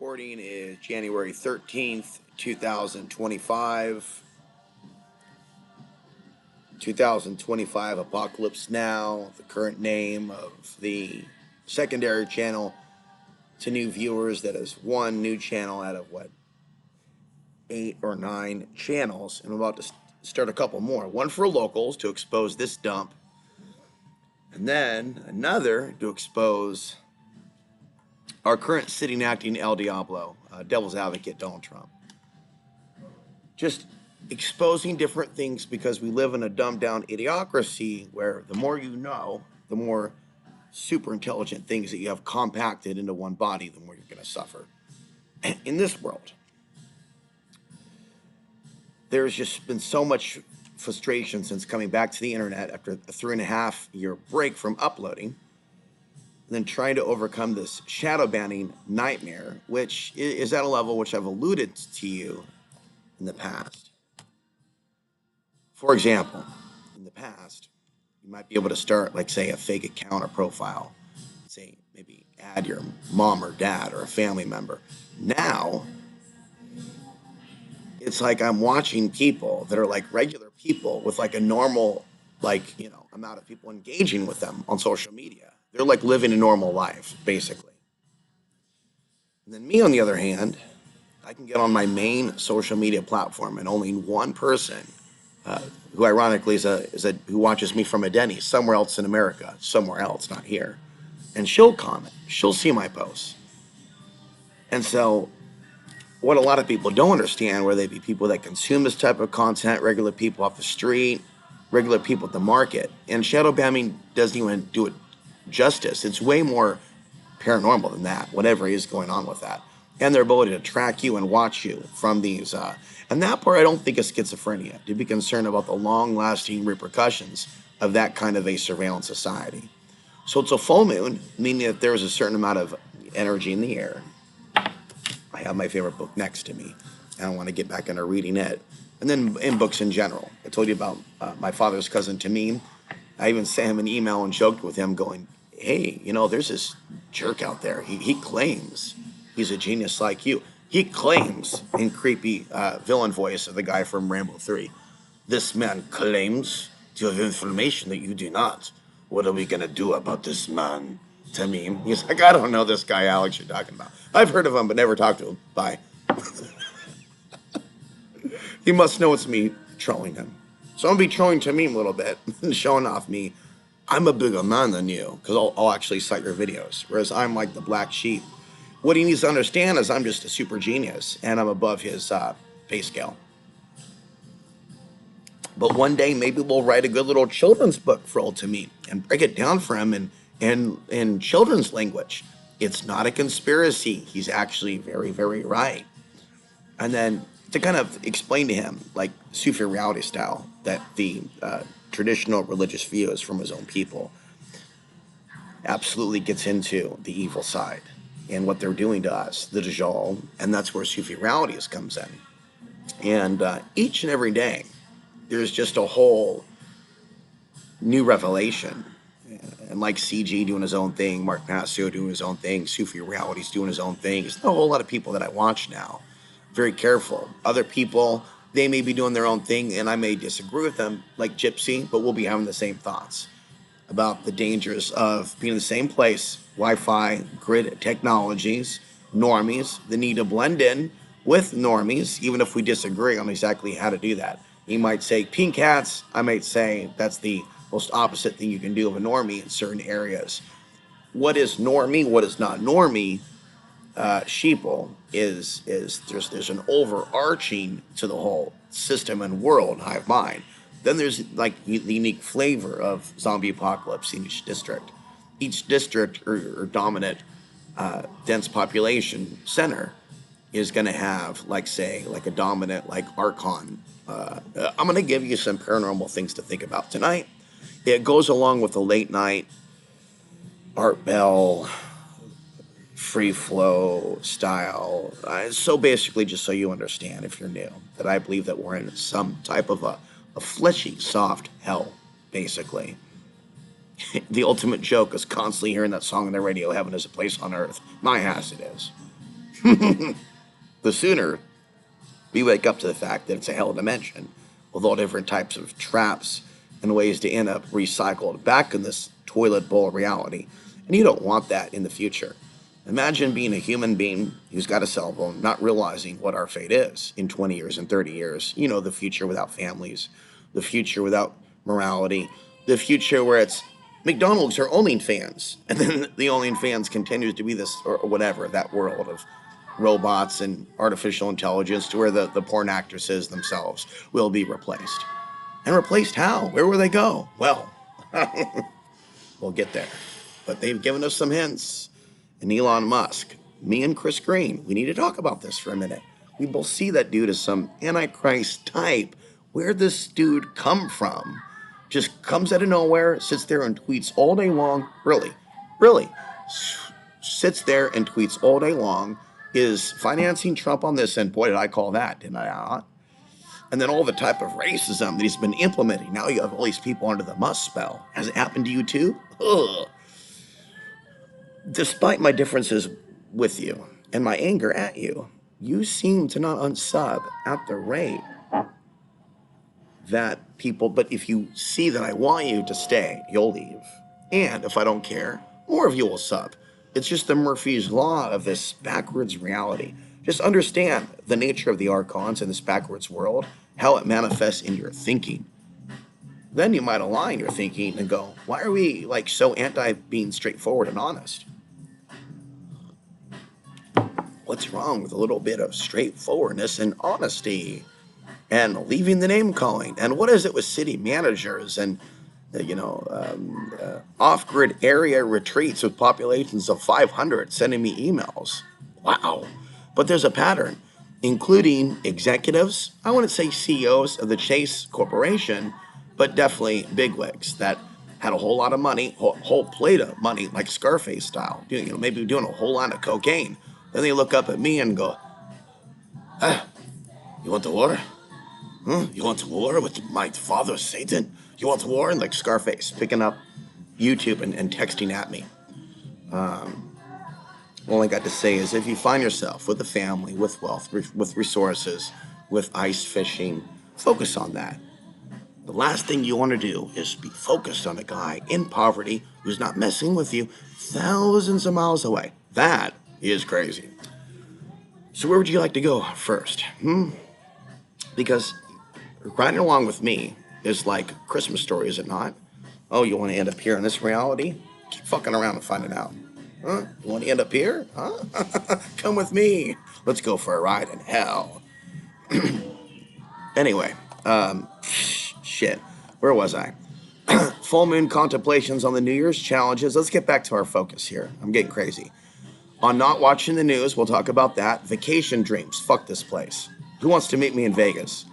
Recording is January 13th, 2025. 2025 Apocalypse Now, the current name of the secondary channel to new viewers. That is one new channel out of what, 8 or 9 channels. And I'm about to start a couple more. One for locals to expose this dump, and then another to expose our current sitting acting El Diablo, devil's advocate Donald Trump. Just exposing different things because we live in a dumbed down idiocracy where the more you know, the more super intelligent things that you have compacted into one body, the more you're going to suffer. In this world, there's just been so much frustration since coming back to the internet after a 3.5 year break from uploading, and then trying to overcome this shadow banning nightmare, which is at a level which I've alluded to you in the past. For example, in the past, you might be able to start, like, say, a fake account or profile. Say, maybe add your mom or dad or a family member. Now, it's like I'm watching people that are like regular people with like a normal, amount of people engaging with them on social media. They're like living a normal life, basically. And then me, on the other hand, I can get on my main social media platform and only one person, who ironically is a who watches me from a Denny's somewhere else in America, somewhere else, not here, and she'll comment, she'll see my posts, and so what a lot of people don't understand, where they be people that consume this type of content, regular people off the street, regular people at the market, and shadow banning doesn't even do it justice. It's way more paranormal than that, whatever is going on with that. And their ability to track you and watch you from these. And that part, I don't think is schizophrenia, to be concerned about the long lasting repercussions of that kind of a surveillance society. So it's a full moon, meaning that there is a certain amount of energy in the air. I have my favorite book next to me. I don't want to get back into reading it. And then in books in general, I told you about my father's cousin Tamim. I even sent him an email and joked with him going, hey, there's this jerk out there. He claims he's a genius like you. He claims, in creepy villain voice of the guy from Rambo 3, this man claims to have information that you do not. What are we going to do about this man, Tamim? He's like, I don't know this guy, Alex, you're talking about. I've heard of him, but never talked to him. Bye. He must know it's me trolling him. So I'm going to be trolling Tamim a little bit and showing off me. I'm a bigger man than you, because I'll actually cite your videos, whereas I'm like the black sheep. What he needs to understand is I'm just a super genius, and I'm above his pay scale. But one day, maybe we'll write a good little children's book for old Tamim and break it down for him in children's language. It's not a conspiracy. He's actually very, very right. And then to kind of explain to him, like Sufi reality style, that the traditional religious views from his own people absolutely gets into the evil side. and what they're doing to us, the Dajjal, and that's where Sufi realities comes in. And each and every day, there's just a whole new revelation. And like CG doing his own thing, Mark Passio doing his own thing, Sufi Reality's doing his own thing. There's not a whole lot of people that I watch now. Very careful. Other people, they may be doing their own thing, and I may disagree with them, like Gypsy, but we'll be having the same thoughts about the dangers of being in the same place, Wi-Fi, grid technologies, normies, the need to blend in with normies, even if we disagree on exactly how to do that. You might say pink hats, I might say that's the most opposite thing you can do of a normie in certain areas. What is normie, what is not normie, sheeple is there's an overarching to the whole system and world, hive mind. Then there's like the unique flavor of zombie apocalypse in each district. Each district or dominant dense population center is going to have, like, say, like a dominant, like, archon. I'm going to give you some paranormal things to think about tonight. It goes along with the late night Art Bell free flow style. So basically, just so you understand, if you're new, that I believe that we're in some type of a fleshy, soft hell, basically. The ultimate joke is constantly hearing that song on the radio, Heaven is a Place on Earth. My ass it is. The sooner we wake up to the fact that it's a hell dimension with all different types of traps and ways to end up recycled back in this toilet bowl reality. And you don't want that in the future. Imagine being a human being who's got a cell phone, not realizing what our fate is in 20 years and 30 years. You know, the future without families, the future without morality, the future where it's McDonald's are OnlyFans, and then the OnlyFans continues to be this, or whatever, that world of robots and artificial intelligence to where the porn actresses themselves will be replaced. And replaced how? Where will they go? Well, we'll get there. But they've given us some hints. And Elon Musk, me and Chris Green, we need to talk about this for a minute. We both see that dude as some Antichrist type. Where'd this dude come from? Just comes out of nowhere, sits there and tweets all day long. Really. Sits there and tweets all day long. Is financing Trump on this end. Boy, did I call that, didn't I? And then all the type of racism that he's been implementing. Now you have all these people under the Musk spell. Has it happened to you too? Ugh. Despite my differences with you and my anger at you, you seem to not unsub at the rate that people, but if you see that I want you to stay, you'll leave. And if I don't care, more of you will sub. It's just the Murphy's Law of this backwards reality. Just understand the nature of the archons in this backwards world, how it manifests in your thinking. Then you might align your thinking and go, why are we like so anti being straightforward and honest? What's wrong with a little bit of straightforwardness and honesty and leaving the name calling? And what is it with city managers and off-grid area retreats with populations of 500 sending me emails? Wow. But there's a pattern, including executives, I wouldn't say CEOs of the Chase Corporation, but definitely bigwigs that had a whole lot of money, whole plate of money, like Scarface style, maybe doing a whole lot of cocaine. Then they look up at me and go, you want the war? Huh? You want war with my father, Satan? You want war? And like Scarface, picking up YouTube and texting at me. All I got to say is if you find yourself with a family, with wealth, with resources, with ice fishing, focus on that. The last thing you want to do is be focused on a guy in poverty who's not messing with you thousands of miles away. That is crazy. So where would you like to go first? Because riding along with me is like a Christmas story, is it not? Oh, you want to end up here in this reality? Keep fucking around and find it out. Huh? You want to end up here? Huh? Come with me. Let's go for a ride in hell. Anyway, shit. Where was I? Full moon contemplations on the New Year's challenges. Let's get back to our focus here. I'm getting crazy. On not watching the news, we'll talk about that. Vacation dreams. Fuck this place. Who wants to meet me in Vegas?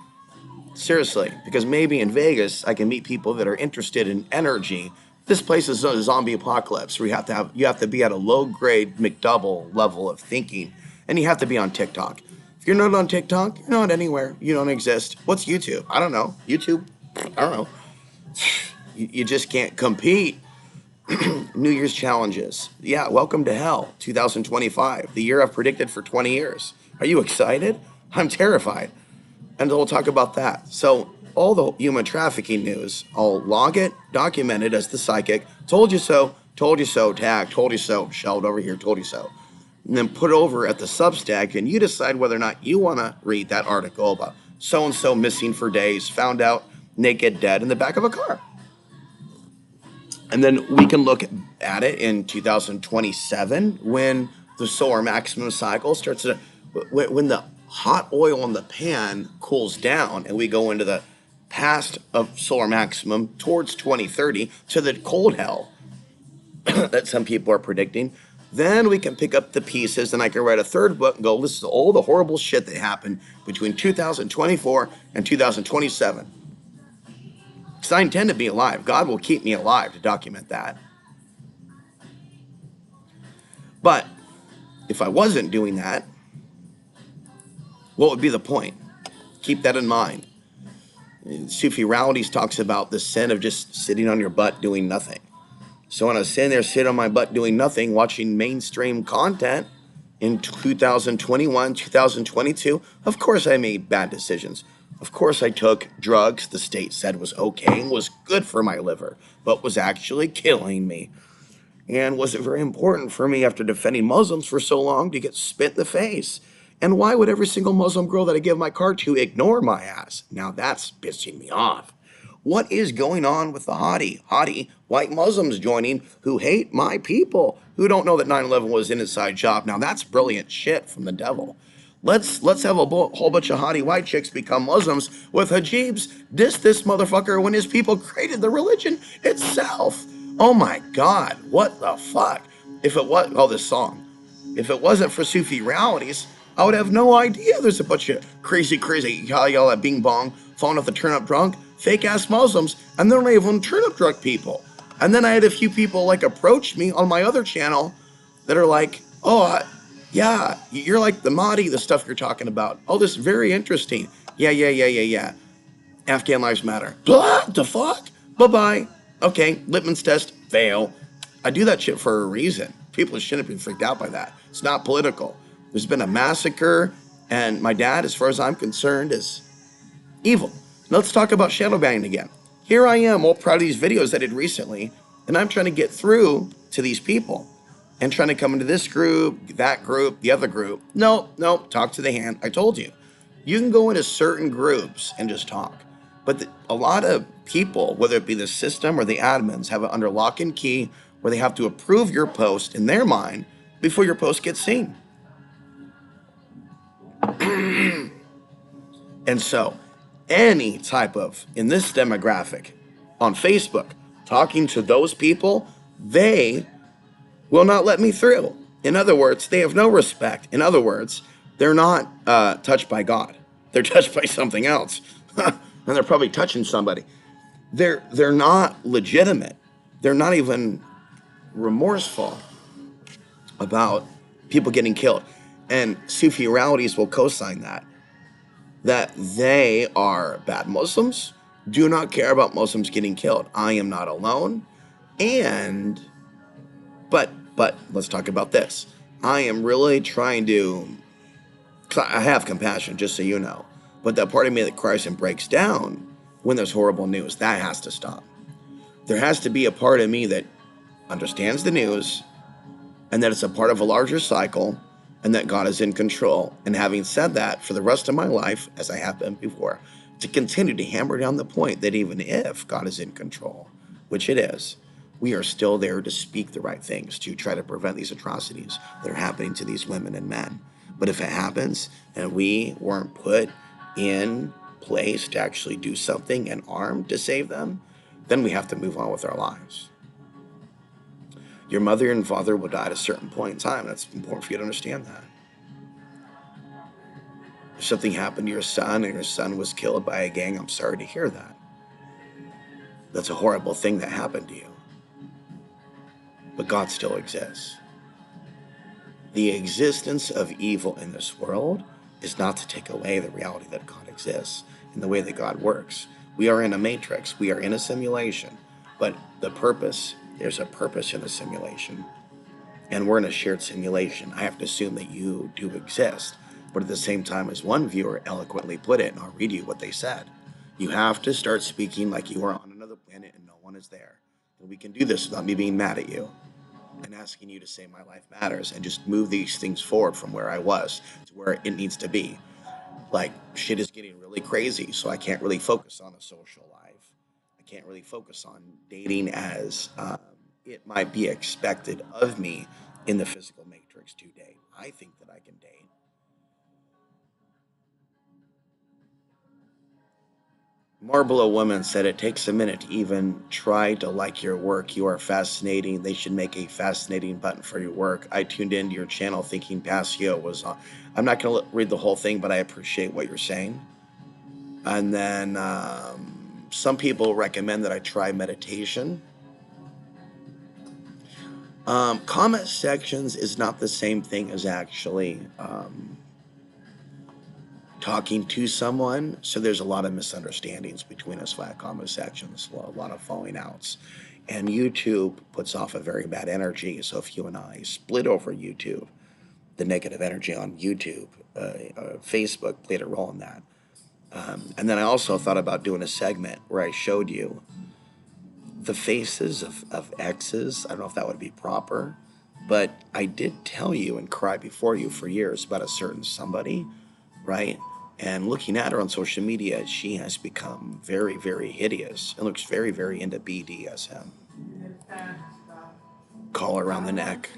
Seriously, because maybe in Vegas I can meet people that are interested in energy This place is a zombie apocalypse where you have to be at a low grade McDouble level of thinking, and you have to be on TikTok. If you're not on TikTok, you're not anywhere. You don't exist. What's YouTube? I don't know. YouTube? I don't know. You just can't compete. New Year's challenges. Yeah, welcome to hell, 2025, the year I've predicted for 20 years. Are you excited? I'm terrified. And we'll talk about that. So, all the human trafficking news, I'll log it, document it as the psychic, told you so, tag, told you so, shelved over here, told you so. And then put over at the Substack, and you decide whether or not you want to read that article about so and so missing for days, found out naked, dead in the back of a car. And then we can look at it in 2027 when the solar maximum cycle starts to, when the hot oil in the pan cools down and we go into the past of solar maximum towards 2030 to the cold hell that some people are predicting. Then we can pick up the pieces and I can write a third book and go, this is all the horrible shit that happened between 2024 and 2027. Because I intend to be alive. God will keep me alive to document that. But if I wasn't doing that, what would be the point? Keep that in mind. Sufi Realities talks about the sin of just sitting on your butt doing nothing. So when I was sitting there, sitting on my butt doing nothing, watching mainstream content in 2021, 2022, of course I made bad decisions. Of course I took drugs the state said was okay and was good for my liver, but was actually killing me. And was it very important for me after defending Muslims for so long to get spit in the face? And why would every single Muslim girl that I give my card to ignore my ass? Now that's pissing me off. What is going on with the haughty white Muslims joining who hate my people, who don't know that 9/11 was an inside job? Now that's brilliant shit from the devil. Let's have a whole bunch of haughty white chicks become Muslims with hijabs. This motherfucker when his people created the religion itself. Oh my God, what the fuck? If it was, this song. If it wasn't for Sufi Realities, I would have no idea there's a bunch of crazy, y'all at Bing Bong, falling off the turnip drunk, fake ass Muslims, and they're not even turnip drunk people. And then I had a few people like approach me on my other channel that are like, oh, yeah, you're like the Mahdi, the stuff you're talking about. Oh, this is very interesting. Yeah. Afghan lives matter. What the fuck? Bye-bye. Okay, litmus test, fail. I do that shit for a reason. People shouldn't be freaked out by that. It's not political. There's been a massacre, and my dad, as far as I'm concerned, is evil. Now let's talk about shadow banning again. Here I am, all proud of these videos I did recently, and I'm trying to get through to these people and trying to come into this group, that group, the other group. No, talk to the hand. I told you. You can go into certain groups and just talk. But a lot of people, whether it be the system or the admins, have it under lock and key where they have to approve your post in their mind before your post gets seen. And so, any type of, in this demographic, on Facebook, talking to those people, they will not let me through. In other words, they have no respect. In other words, they're not touched by God. They're touched by something else. And they're probably touching somebody. They're not legitimate. They're not even remorseful about people getting killed. And Sufi Realities will co-sign that they are bad Muslims, do not care about Muslims getting killed. I am not alone. And, but let's talk about this. I am really trying to, I have compassion, just so you know. But that part of me that cries and breaks down when there's horrible news, that has to stop. There has to be a part of me that understands the news and that it's a part of a larger cycle and that God is in control. And having said that, for the rest of my life, as I have been before, to continue to hammer down the point that even if God is in control, which it is, we are still there to speak the right things, to try to prevent these atrocities that are happening to these women and men. But if it happens and we weren't put in place to actually do something and armed to save them, then we have to move on with our lives. Your mother and father will die at a certain point in time. That's important for you to understand that. If something happened to your son and your son was killed by a gang, I'm sorry to hear that. That's a horrible thing that happened to you. but God still exists. The existence of evil in this world is not to take away the reality that God exists and the way that God works. We are in a matrix, we are in a simulation, but there's a purpose in the simulation. And we're in a shared simulation. I have to assume that you do exist. But at the same time, as one viewer eloquently put it, and I'll read you what they said, you have to start speaking like you are on another planet and no one is there. And we can do this without me being mad at you and asking you to say my life matters and just move these things forward from where I was to where it needs to be. Like, shit is getting really crazy, so I can't really focus on a social life. I can't really focus on dating as it might be expected of me in the physical matrix to date. I think that I can date. Marble Woman said it takes a minute to even try to like your work. You are fascinating. They should make a fascinating button for your work. I tuned into your channel thinking Passio was on. I'm not going to read the whole thing, but I appreciate what you're saying. And then some people recommend that I try meditation. Comment sections is not the same thing as actually talking to someone. So there's a lot of misunderstandings between us via comment sections, a lot of falling outs. And YouTube puts off a very bad energy. So if you and I split over YouTube, the negative energy on YouTube, Facebook played a role in that. And then I also thought about doing a segment where I showed you the faces of exes. I don't know if that would be proper, but I did tell you and cry before you for years about a certain somebody, right? And looking at her on social media, she has become very, very hideous and looks very, very into BDSM. Collar around the neck.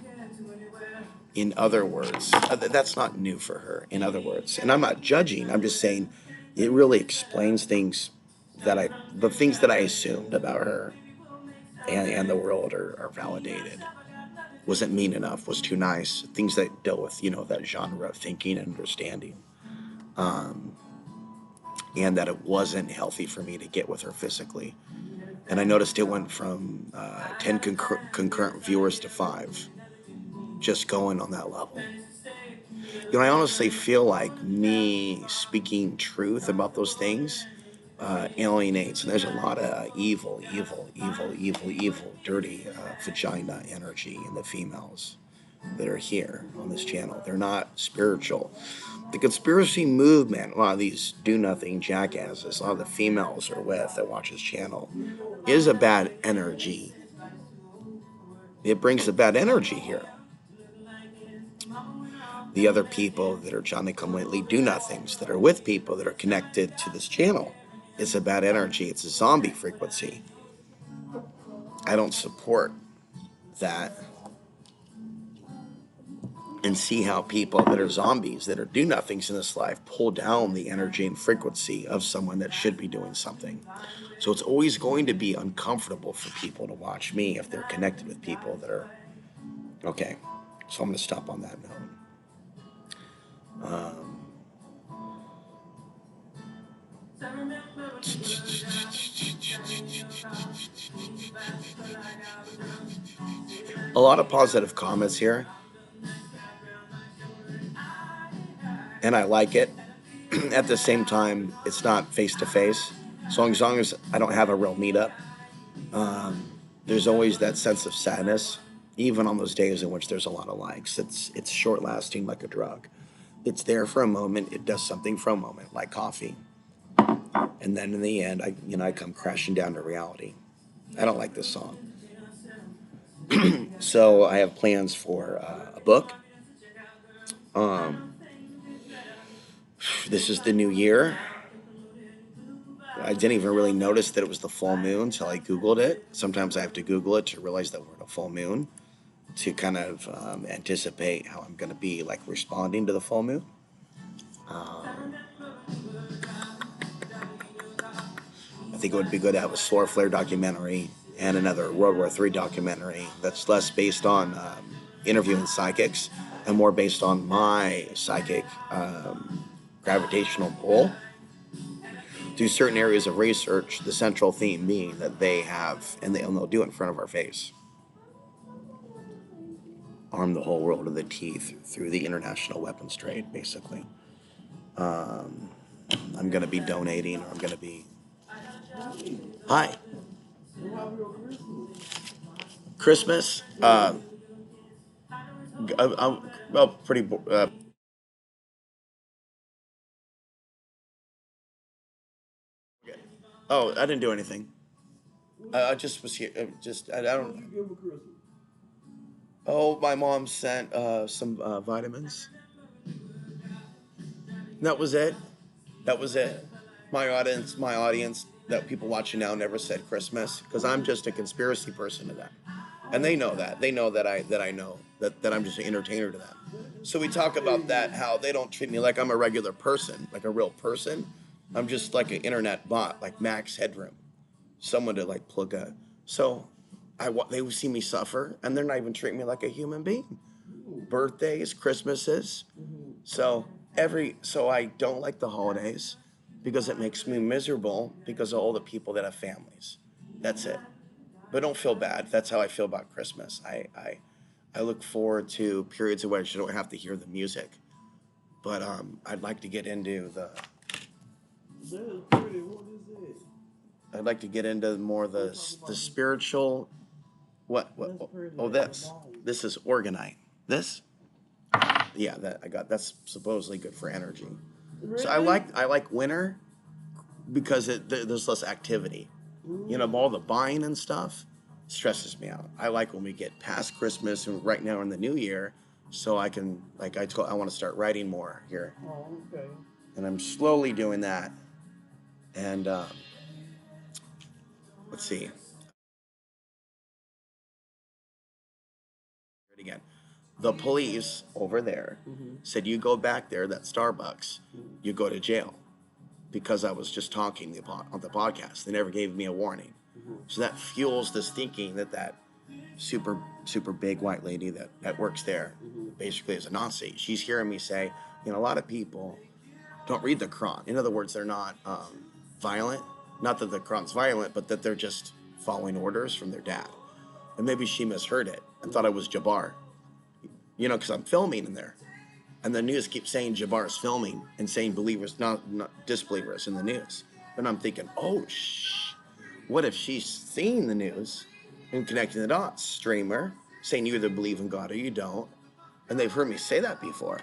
In other words, that's not new for her. In other words, and I'm not judging, I'm just saying it really explains the things that I assumed about her and the world are validated. Wasn't mean enough, was too nice. Things that dealt with, that genre of thinking and understanding. And that it wasn't healthy for me to get with her physically. And I noticed it went from 10 concurrent viewers to 5, just going on that level. I honestly feel like me speaking truth about those things alienates. And there's a lot of evil, dirty vagina energy in the females that are here on this channel. They're not spiritual. The conspiracy movement, a lot of these do-nothing jackasses, a lot of the females are with that watch this channel, is a bad energy. It brings a bad energy here. The other people that are Johnny come lately do-nothings, that are with people that are connected to this channel, it's a bad energy. It's a zombie frequency. I don't support that. And see how people that are zombies, that are do-nothings in this life, pull down the energy and frequency of someone that should be doing something. So it's always going to be uncomfortable for people to watch me if they're connected with people that are... Okay, so I'm going to stop on that note. A lot of positive comments here, and I like it. At the same time, it's not face-to-face. So as long as I don't have a real meetup, there's always that sense of sadness, even on those days in which there's a lot of likes. It's short-lasting like a drug. It's there for a moment. It does something for a moment, like coffee. And then in the end, I come crashing down to reality. I don't like this song. So I have plans for a book. This is the new year. I didn't even really notice that it was the full moon until I Googled it. Sometimes I have to Google it to realize that we're in a full moon, to kind of anticipate how I'm going to be like responding to the full moon. I think it would be good to have a solar flare documentary and another World War III documentary that's less based on interviewing psychics and more based on my psychic gravitational pull to certain areas of research, the central theme being that they have, and they'll do it in front of our face. arm the whole world to the teeth through the international weapons trade, basically. I'm going to be donating, or I'm going to be. Hi. Christmas. Well, pretty. Oh, I didn't do anything. I just was here. I don't. Oh, my mom sent some vitamins. That was it. That was it. My audience, that people watching now never said Christmas because I'm just a conspiracy person to them, and they know that. They know that I know that I'm just an entertainer to them. So we talk about that, how they don't treat me like I'm a regular person, like a real person. I'm just like an internet bot, like Max Headroom, someone to like plug a. So they see me suffer, and they're not even treating me like a human being. Birthdays, Christmases. So I don't like the holidays because it makes me miserable because of all the people that have families. That's it. But don't feel bad. That's how I feel about Christmas. I look forward to periods in which you don't have to hear the music. But I'd like to get into the. That is pretty. What is it? I'd like to get into more the spiritual. What? Oh, this is organite. This. Yeah, that I got. That's supposedly good for energy. Really? So I like winter because there's less activity. All the buying and stuff stresses me out. I like when we get past Christmas and right now in the new year, so I can, I want to start writing more here. Oh, okay. And I'm slowly doing that. And let's see. Again, the police over there said you go back there, that Starbucks, you go to jail because I was just talking on the podcast. They never gave me a warning. So that fuels this thinking that super super big white lady that works there basically is a Nazi. She's hearing me say, a lot of people don't read the Quran. In other words, they're not violent. Not that the Quran's violent, but that they're just following orders from their dad. And maybe she misheard it and thought I was Jabbar. Because I'm filming in there. And the news keeps saying Jabbar's filming and saying believers, not disbelievers in the news. And I'm thinking, oh, what if she's seeing the news and connecting the dots? Streamer, saying you either believe in God or you don't. And they've heard me say that before.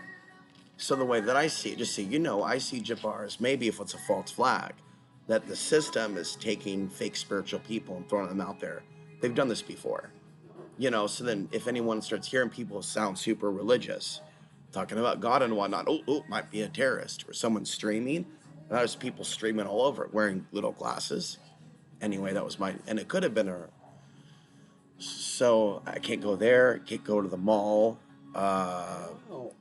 So the way that I see it, just so you know, I see Jabbar as maybe if it's a false flag, that the system is taking fake spiritual people and throwing them out there. They've done this before. So then if anyone starts hearing people sound super religious, talking about God and whatnot, might be a terrorist or someone streaming. And there's people streaming all over it, wearing little glasses. Anyway, that was and it could have been her. So I can't go there, can't go to the mall. So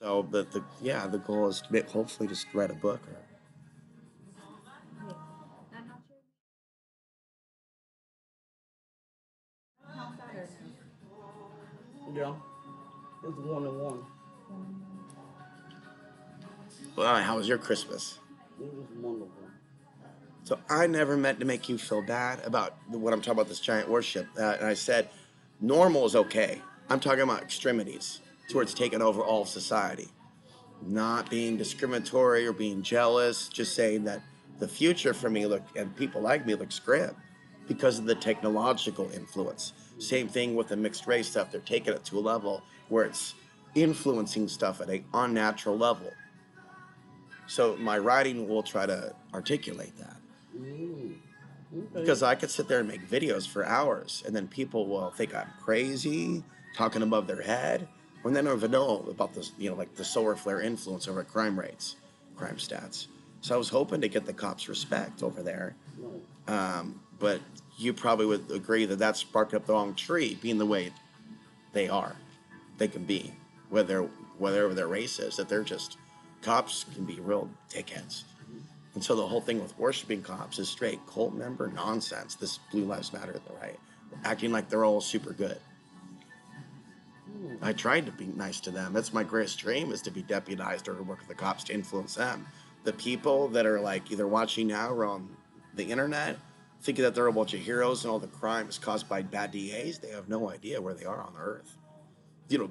the goal is to hopefully just write a book. Yeah, it's 1-1. Well, how was your Christmas? It was wonderful. So I never meant to make you feel bad about what I'm talking about, this giant worship. And I said, normal is okay. I'm talking about extremities towards taking over all of society. Not being discriminatory or being jealous, just saying that the future for me and people like me looks grim because of the technological influence. Same thing with the mixed race stuff. They're taking it to a level where it's influencing stuff at an unnatural level. So my writing will try to articulate that. Okay. Because I could sit there and make videos for hours, and then people will think I'm crazy, talking above their head, when they don't even know about this, like the solar flare influence over crime rates, crime stats. So I was hoping to get the cops' respect over there. But you probably would agree that that's sparked up the wrong tree, being the way they are. They can be, whatever their race is, that they're just, cops can be real dickheads. And so the whole thing with worshiping cops is straight cult member nonsense. This Blue Lives Matter, right? Acting like they're all super good. I tried to be nice to them. That's my greatest dream, is to be deputized or to work with the cops to influence them. The people that are like either watching now or on the internet, thinking that they're a bunch of heroes and all the crime is caused by bad DAs, they have no idea where they are on the earth.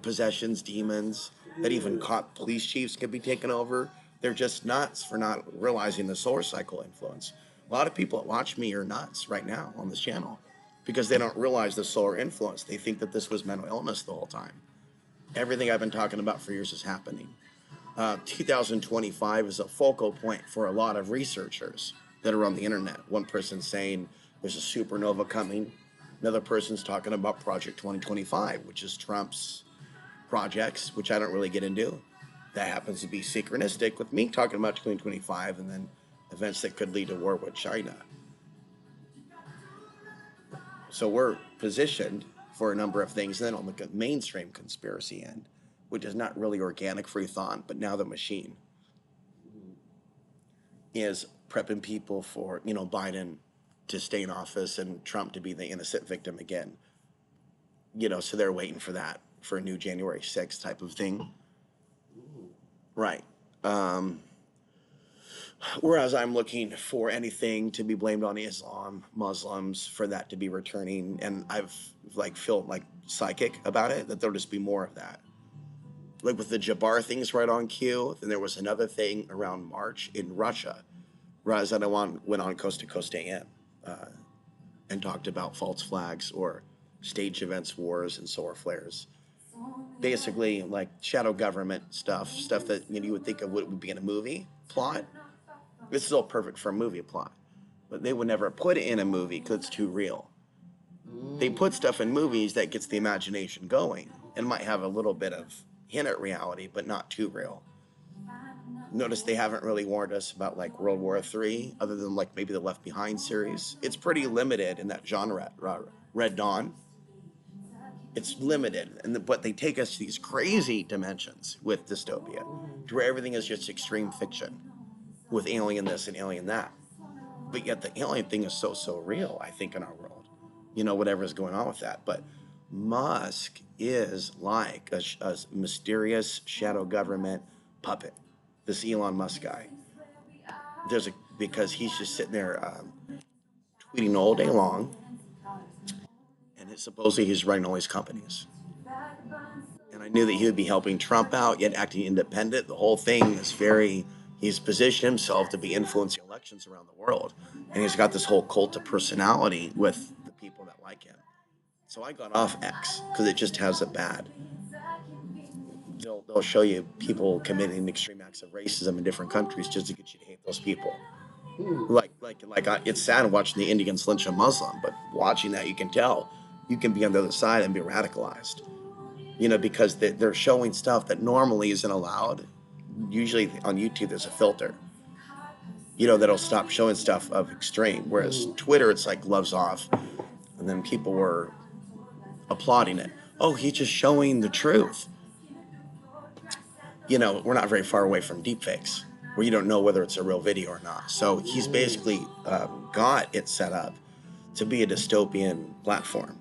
possessions, demons, that even caught police chiefs could be taken over. They're just nuts for not realizing the solar cycle influence. A lot of people that watch me are nuts right now on this channel because they don't realize the solar influence. They think that this was mental illness the whole time. Everything I've been talking about for years is happening. 2025 is a focal point for a lot of researchers that are on the internet. One person's saying there's a supernova coming. Another person's talking about Project 2025, which is Trump's projects, which I don't really get into. That happens to be synchronistic with me talking about 2025 and then events that could lead to war with China. So we're positioned for a number of things. And then on the mainstream conspiracy end, which is not really organic free thought, but now the machine is prepping people for, Biden to stay in office and Trump to be the innocent victim again. So they're waiting for that, for a new January 6th type of thing. Right. Whereas I'm looking for anything to be blamed on Islam, Muslims, for that to be returning. And I've feel like psychic about it, that there'll just be more of that. Like with the Jabbar things right on cue. Then there was another thing around March in Russia. Razadawan went on Coast to Coast AM and talked about false flags or stage events, wars, and solar flares. Basically, like shadow government stuff that you would think of what would be in a movie plot. This is all perfect for a movie plot, but they would never put it in a movie because it's too real. They put stuff in movies that gets the imagination going and might have a little bit of hint at reality, but not too real. Notice they haven't really warned us about World War III, other than maybe the Left Behind series. It's pretty limited in that genre. Red Dawn. It's limited, but they take us to these crazy dimensions with dystopia, to where everything is just extreme fiction, with alien this and alien that. But yet the alien thing is so real, I think, in our world. Whatever's going on with that. But Musk is like a mysterious shadow government puppet. This Elon Musk guy. Because he's just sitting there tweeting all day long, and supposedly he's running all these companies. And I knew that he would be helping Trump out, yet acting independent. The whole thing is he's positioned himself to be influencing elections around the world. And he's got this whole cult of personality with the people that like him. So I got off X because it just has a bad. They'll show you people committing extreme acts of racism in different countries just to get you to hate those people. It's sad watching the Indians lynch a Muslim, but watching that, you can tell you can be on the other side and be radicalized. Because they're showing stuff that normally isn't allowed. Usually on YouTube, there's a filter, that'll stop showing stuff of extreme. Whereas Twitter, it's gloves off. And then people were applauding it. Oh, he's just showing the truth. We're not very far away from deepfakes, where you don't know whether it's a real video or not. So he's basically got it set up to be a dystopian platform.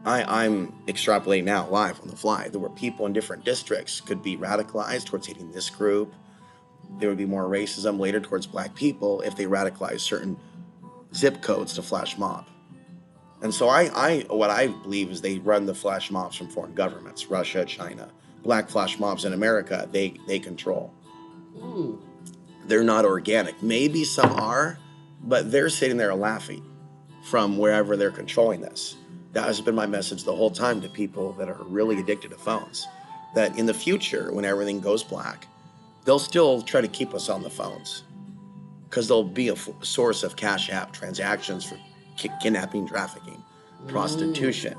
I'm extrapolating now live on the fly. There were people in different districts could be radicalized towards hating this group. There would be more racism later towards black people if they radicalized certain zip codes to flash mob. And so what I believe is they run the flash mobs from foreign governments, Russia, China. Black flash mobs in America, they control. They're not organic. Maybe some are, but they're sitting there laughing from wherever they're controlling this. That has been my message the whole time to people that are really addicted to phones, that in the future, when everything goes black, they'll still try to keep us on the phones because they'll be a source of cash app transactions for kidnapping, trafficking, prostitution.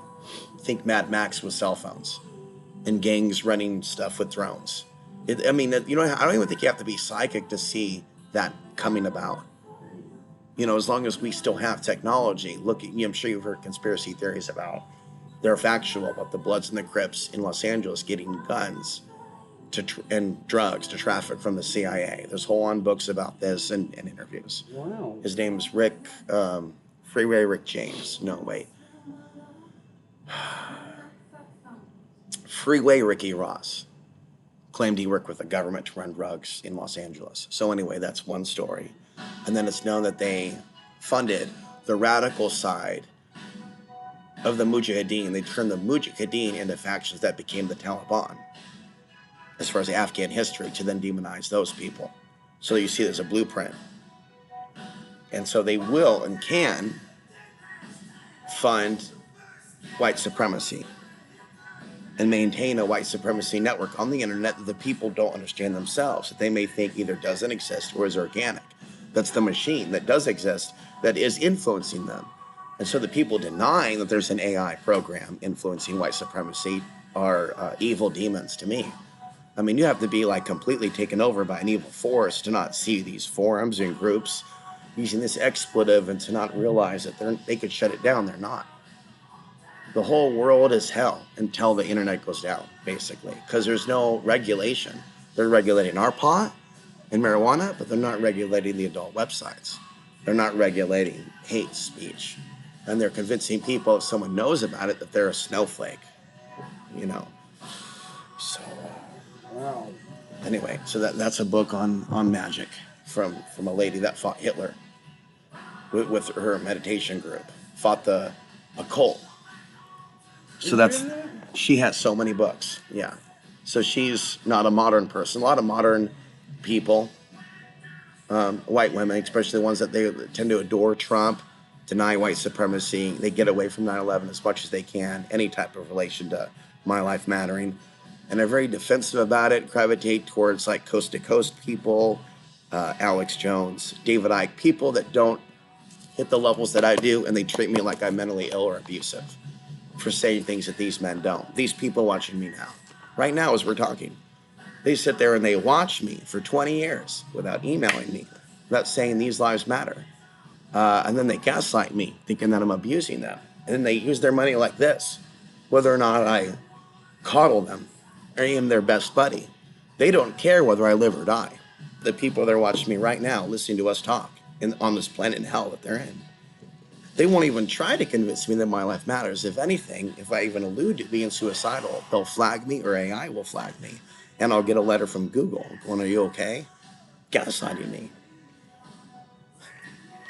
Think Mad Max with cell phones and gangs running stuff with drones. I don't even think you have to be psychic to see that coming about. As long as we still have technology. I'm sure you've heard conspiracy theories about, they're factual, about the Bloods and the Crips in Los Angeles getting guns and drugs to traffic from the CIA. There's whole on books about this and interviews. Wow. His name's Rick, Freeway Rick James. No, wait. Freeway Ricky Ross claimed he worked with the government to run drugs in Los Angeles. So anyway, that's one story. And then it's known that they funded the radical side of the Mujahideen. They turned the Mujahideen into factions that became the Taliban, as far as the Afghan history, to then demonize those people. So you see there's a blueprint. And so they will and can fund white supremacy and maintain a white supremacy network on the internet that the people don't understand themselves, that they may think either doesn't exist or is organic. That's the machine that does exist that is influencing them. And so the people denying that there's an AI program influencing white supremacy are evil demons to me. I mean, you have to be like completely taken over by an evil force to not see these forums and groups using this expletive and to not realize that they could shut it down. They're not. The whole world is hell until the internet goes down, basically, because there's no regulation. They're regulating our pot and marijuana, but they're not regulating the adult websites. They're not regulating hate speech. And they're convincing people, if someone knows about it, that they're a snowflake, you know. So, Wow. anyway, so that's a book on magic from a lady that fought Hitler with her meditation group, fought the occult. So that's, she has so many books, yeah. So she's not a modern person. A lot of modern people, white women, especially the ones that they tend to adore Trump, deny white supremacy. They get away from 9/11 as much as they can, any type of relation to my life mattering. And they're very defensive about it, gravitate towards like coast to coast people, Alex Jones, David Icke, people that don't hit the levels that I do, and they treat me like I'm mentally ill or abusive for saying things that these men don't. These people watching me now, right now as we're talking, they sit there and they watch me for 20 years without emailing me, without saying these lives matter. And then they gaslight me, thinking that I'm abusing them. And then they use their money like this, whether or not I coddle them or am their best buddy. They don't care whether I live or die. The people that are watching me right now, listening to us talk on this planet in hell that they're in, they won't even try to convince me that my life matters. If anything, if I even allude to being suicidal, they'll flag me, or AI will flag me. And I'll get a letter from Google going, "Are you okay?" Gaslighting me.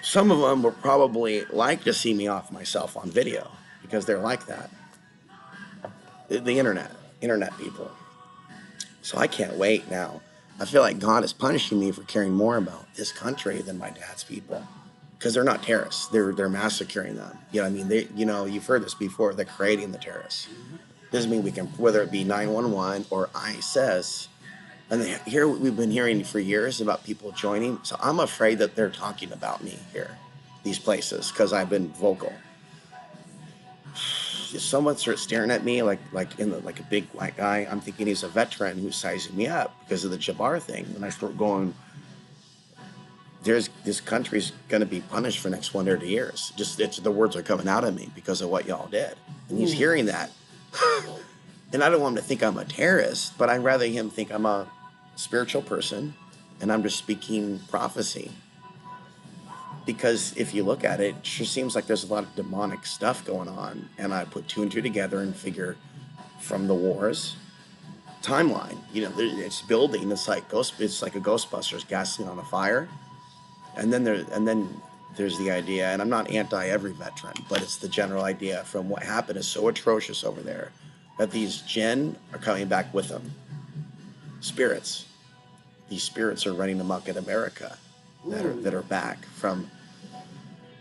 Some of them will probably like to see me off myself on video because they're like that. The internet people. So I can't wait now. I feel like God is punishing me for caring more about this country than my dad's people. Because they're not terrorists. They're massacring them. You know what I mean? You've heard this before. They're creating the terrorists. Doesn't mean we can, whether it be 911 or ISIS. And here we've been hearing for years about people joining. So I'm afraid that they're talking about me here, these places, because I've been vocal. If someone starts staring at me like a big white guy, I'm thinking he's a veteran who's sizing me up because of the Jabbar thing. And I start going, this country's going to be punished for the next 100 years. The words are coming out of me because of what y'all did. And he's hearing that. And I don't want him to think I'm a terrorist, but I'd rather him think I'm a spiritual person and I'm just speaking prophecy. Because if you look at it, it sure seems like there's a lot of demonic stuff going on. And I put two and two together and figure from the wars timeline, it's building. It's like a Ghostbusters gasoline on a fire. And then there's the idea, and I'm not anti every veteran, but it's the general idea from what happened is so atrocious over there that these jinn are coming back with them. Spirits. These spirits are running amok in America that are back from.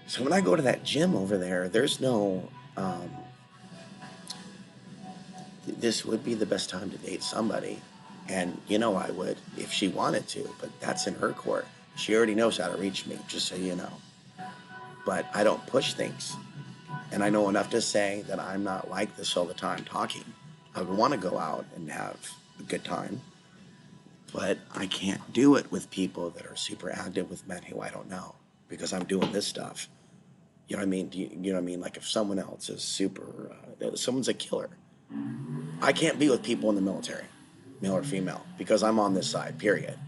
So when I go to that gym over there, there's no. This would be the best time to date somebody, and I would if she wanted to, but that's in her court. She already knows how to reach me, just so you know. But I don't push things. And I know enough to say that I'm not like this all the time talking. I would want to go out and have a good time. But I can't do it with people that are super active with men who I don't know. Because I'm doing this stuff. You know what I mean? You know what I mean? Like if someone else is someone's a killer. I can't be with people in the military, male or female, because I'm on this side, period.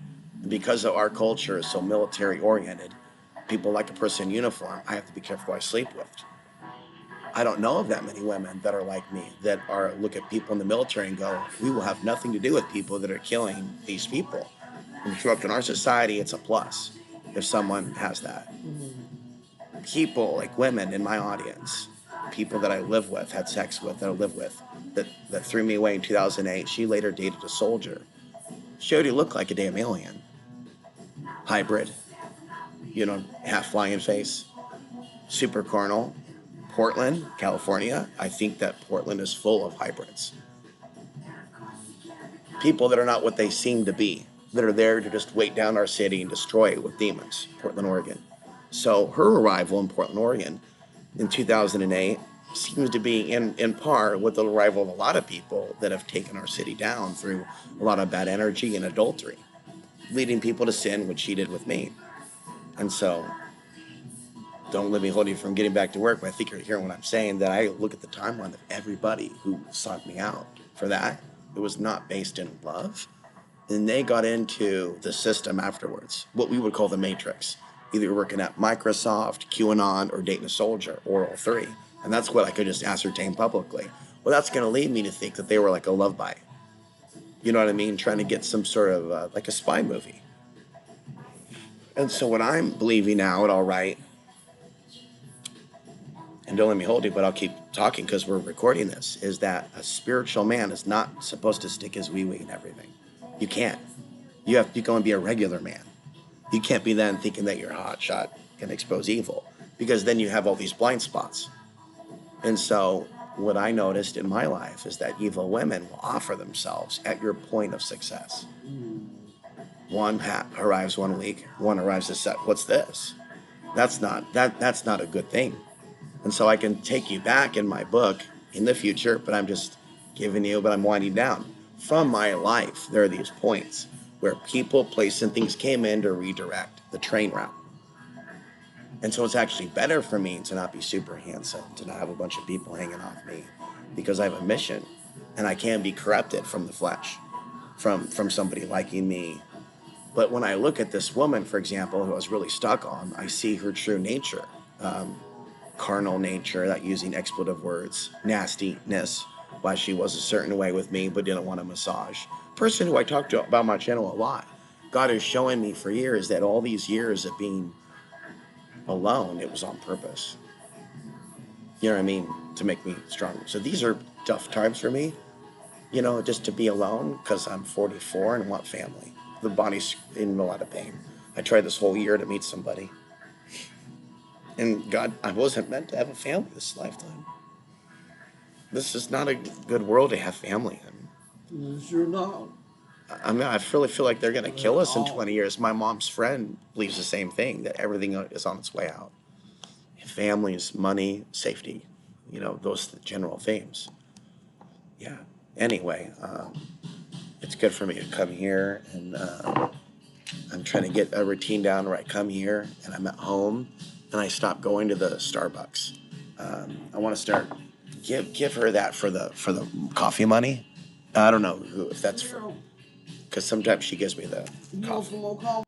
And because of our culture is so military oriented, people like a person in uniform, I have to be careful who I sleep with. I don't know of that many women that are like me, that look at people in the military and go, we will have nothing to do with people that are killing these people. And in our society, it's a plus if someone has that. People like women in my audience, people that I live with, had sex with, that I live with, that threw me away in 2008. She later dated a soldier. She already looked like a damn alien. Hybrid, half lion face, super carnal. Portland, California, I think that Portland is full of hybrids. People that are not what they seem to be, that are there to just weight down our city and destroy it with demons. Portland, Oregon. So her arrival in Portland, Oregon in 2008 seems to be in par with the arrival of a lot of people that have taken our city down through a lot of bad energy and adultery, leading people to sin, which she did with me. And so, don't let me hold you from getting back to work, but I think you're hearing what I'm saying, that I look at the timeline of everybody who sought me out for that. It was not based in love. And they got into the system afterwards, what we would call the matrix. Either you're working at Microsoft, QAnon, or dating a soldier, or all three. And that's what I could just ascertain publicly. Well, that's going to lead me to think that they were like a love bite. You know what I mean? Trying to get some sort of like a spy movie. And so what I'm believing now, and I'll write, and don't let me hold you, but I'll keep talking because we're recording this, is that a spiritual man is not supposed to stick his wee-wee in everything. You can't. You have to go and be a regular man. You can't be then thinking that you're a hot shot can expose evil, because then you have all these blind spots. And so what I noticed in my life is that evil women will offer themselves at your point of success. One arrives 1 week, one arrives a set. What's this? That's not a good thing. And so I can take you back in my book in the future, but I'm just giving you, but I'm winding down. From my life, there are these points where people, place, and things came in to redirect the train route. And so it's actually better for me to not be super handsome, to not have a bunch of people hanging off me, because I have a mission, and I can be corrupted from the flesh, from somebody liking me. But when I look at this woman, for example, who I was really stuck on, I see her true nature. Carnal nature, that using expletive words, nastiness, why she was a certain way with me but didn't want a massage. Person who I talk to about my channel a lot. God is showing me for years that all these years of being alone, it was on purpose. You know what I mean? To make me stronger. So these are tough times for me, just to be alone, because I'm 44 and want family. The body's in a lot of pain. I tried this whole year to meet somebody. And God, I wasn't meant to have a family this lifetime. This is not a good world to have family in. You're not. I mean, I really feel like they're going to kill us in 20 years. My mom's friend believes the same thing, that everything is on its way out. Families, money, safety, those general themes. Yeah. Anyway, it's good for me to come here, and I'm trying to get a routine down where I come here and I'm at home and I stop going to the Starbucks. I want to start give her that for the coffee money. I don't know if that's for, because sometimes she gives me the coffee.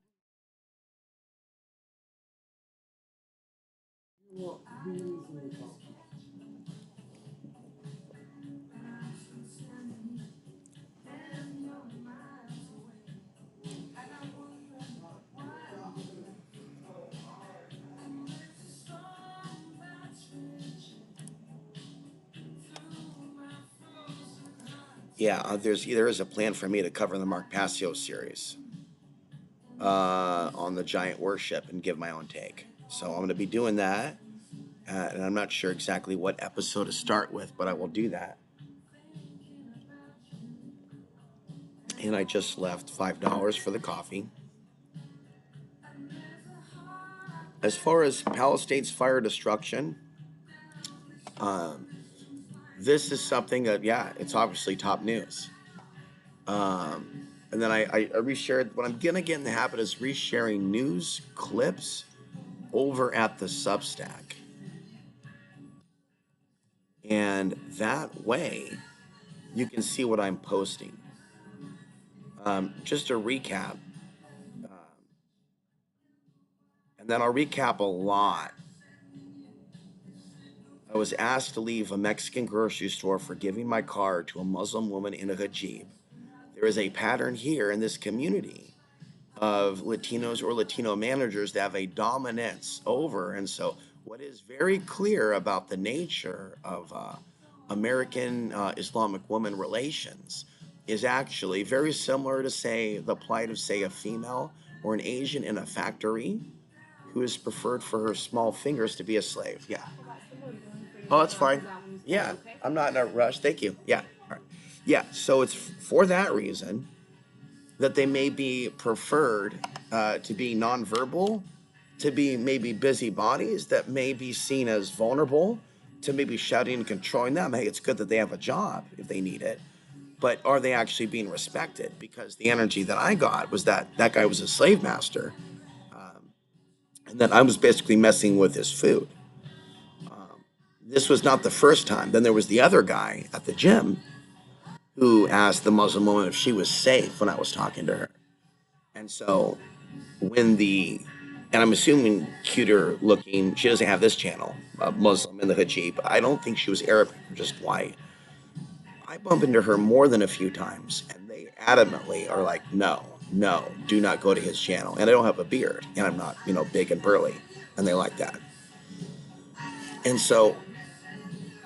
Yeah, there is a plan for me to cover the Mark Passio series on the giant worship and give my own take. So I'm going to be doing that, and I'm not sure exactly what episode to start with, but I will do that. And I just left $5 for the coffee. As far as Palisades fire destruction, this is something that, yeah, it's obviously top news. And then I reshared. What I'm gonna get in the habit is resharing news clips over at the Substack, and that way you can see what I'm posting. Just a recap, and then I'll recap a lot. I was asked to leave a Mexican grocery store for giving my car to a Muslim woman in a hijab. There is a pattern here in this community of Latinos or Latino managers that have a dominance over. And so What is very clear about the nature of American Islamic woman relations is actually very similar to, say, the plight of, say, a female or an Asian in a factory who is preferred for her small fingers to be a slave. Yeah. Oh, that's fine. Yeah, I'm not in a rush. Thank you. Yeah. All right. Yeah. So it's for that reason that they may be preferred to be nonverbal, to be maybe busybodies that may be seen as vulnerable, to maybe shouting and controlling them. Hey, it's good that they have a job if they need it, but are they actually being respected? Because the energy that I got was that that guy was a slave master, um, and that I was basically messing with his food. Um, this was not the first time. Then there was the other guy at the gym who asked the Muslim woman if she was safe when I was talking to her. And so when the, and I'm assuming cuter looking, she doesn't have this channel, Muslim in the hijab. I don't think she was Arabic or just white. I bump into her more than a few times, and they adamantly are like, no, no, do not go to his channel. And I don't have a beard, and I'm not, big and burly, and they like that. And so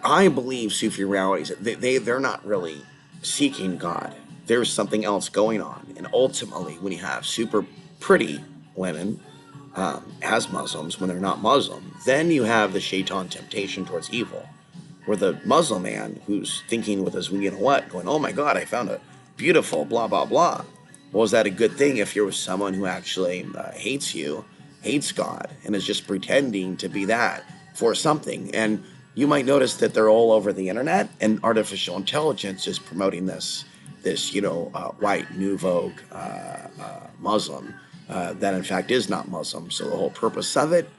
I believe Sufi realities, they're not really seeking God. There's something else going on. And ultimately, when you have super pretty women as Muslims, when they're not Muslim, then you have the shaitan temptation towards evil, where the Muslim man who's thinking with his, what, going, oh my God, I found a beautiful blah, blah, blah. Well, is that a good thing if you're with someone who actually hates you, hates God, and is just pretending to be that for something? And you might notice that they're all over the internet, and artificial intelligence is promoting this white new vogue Muslim that in fact is not Muslim. So the whole purpose of it,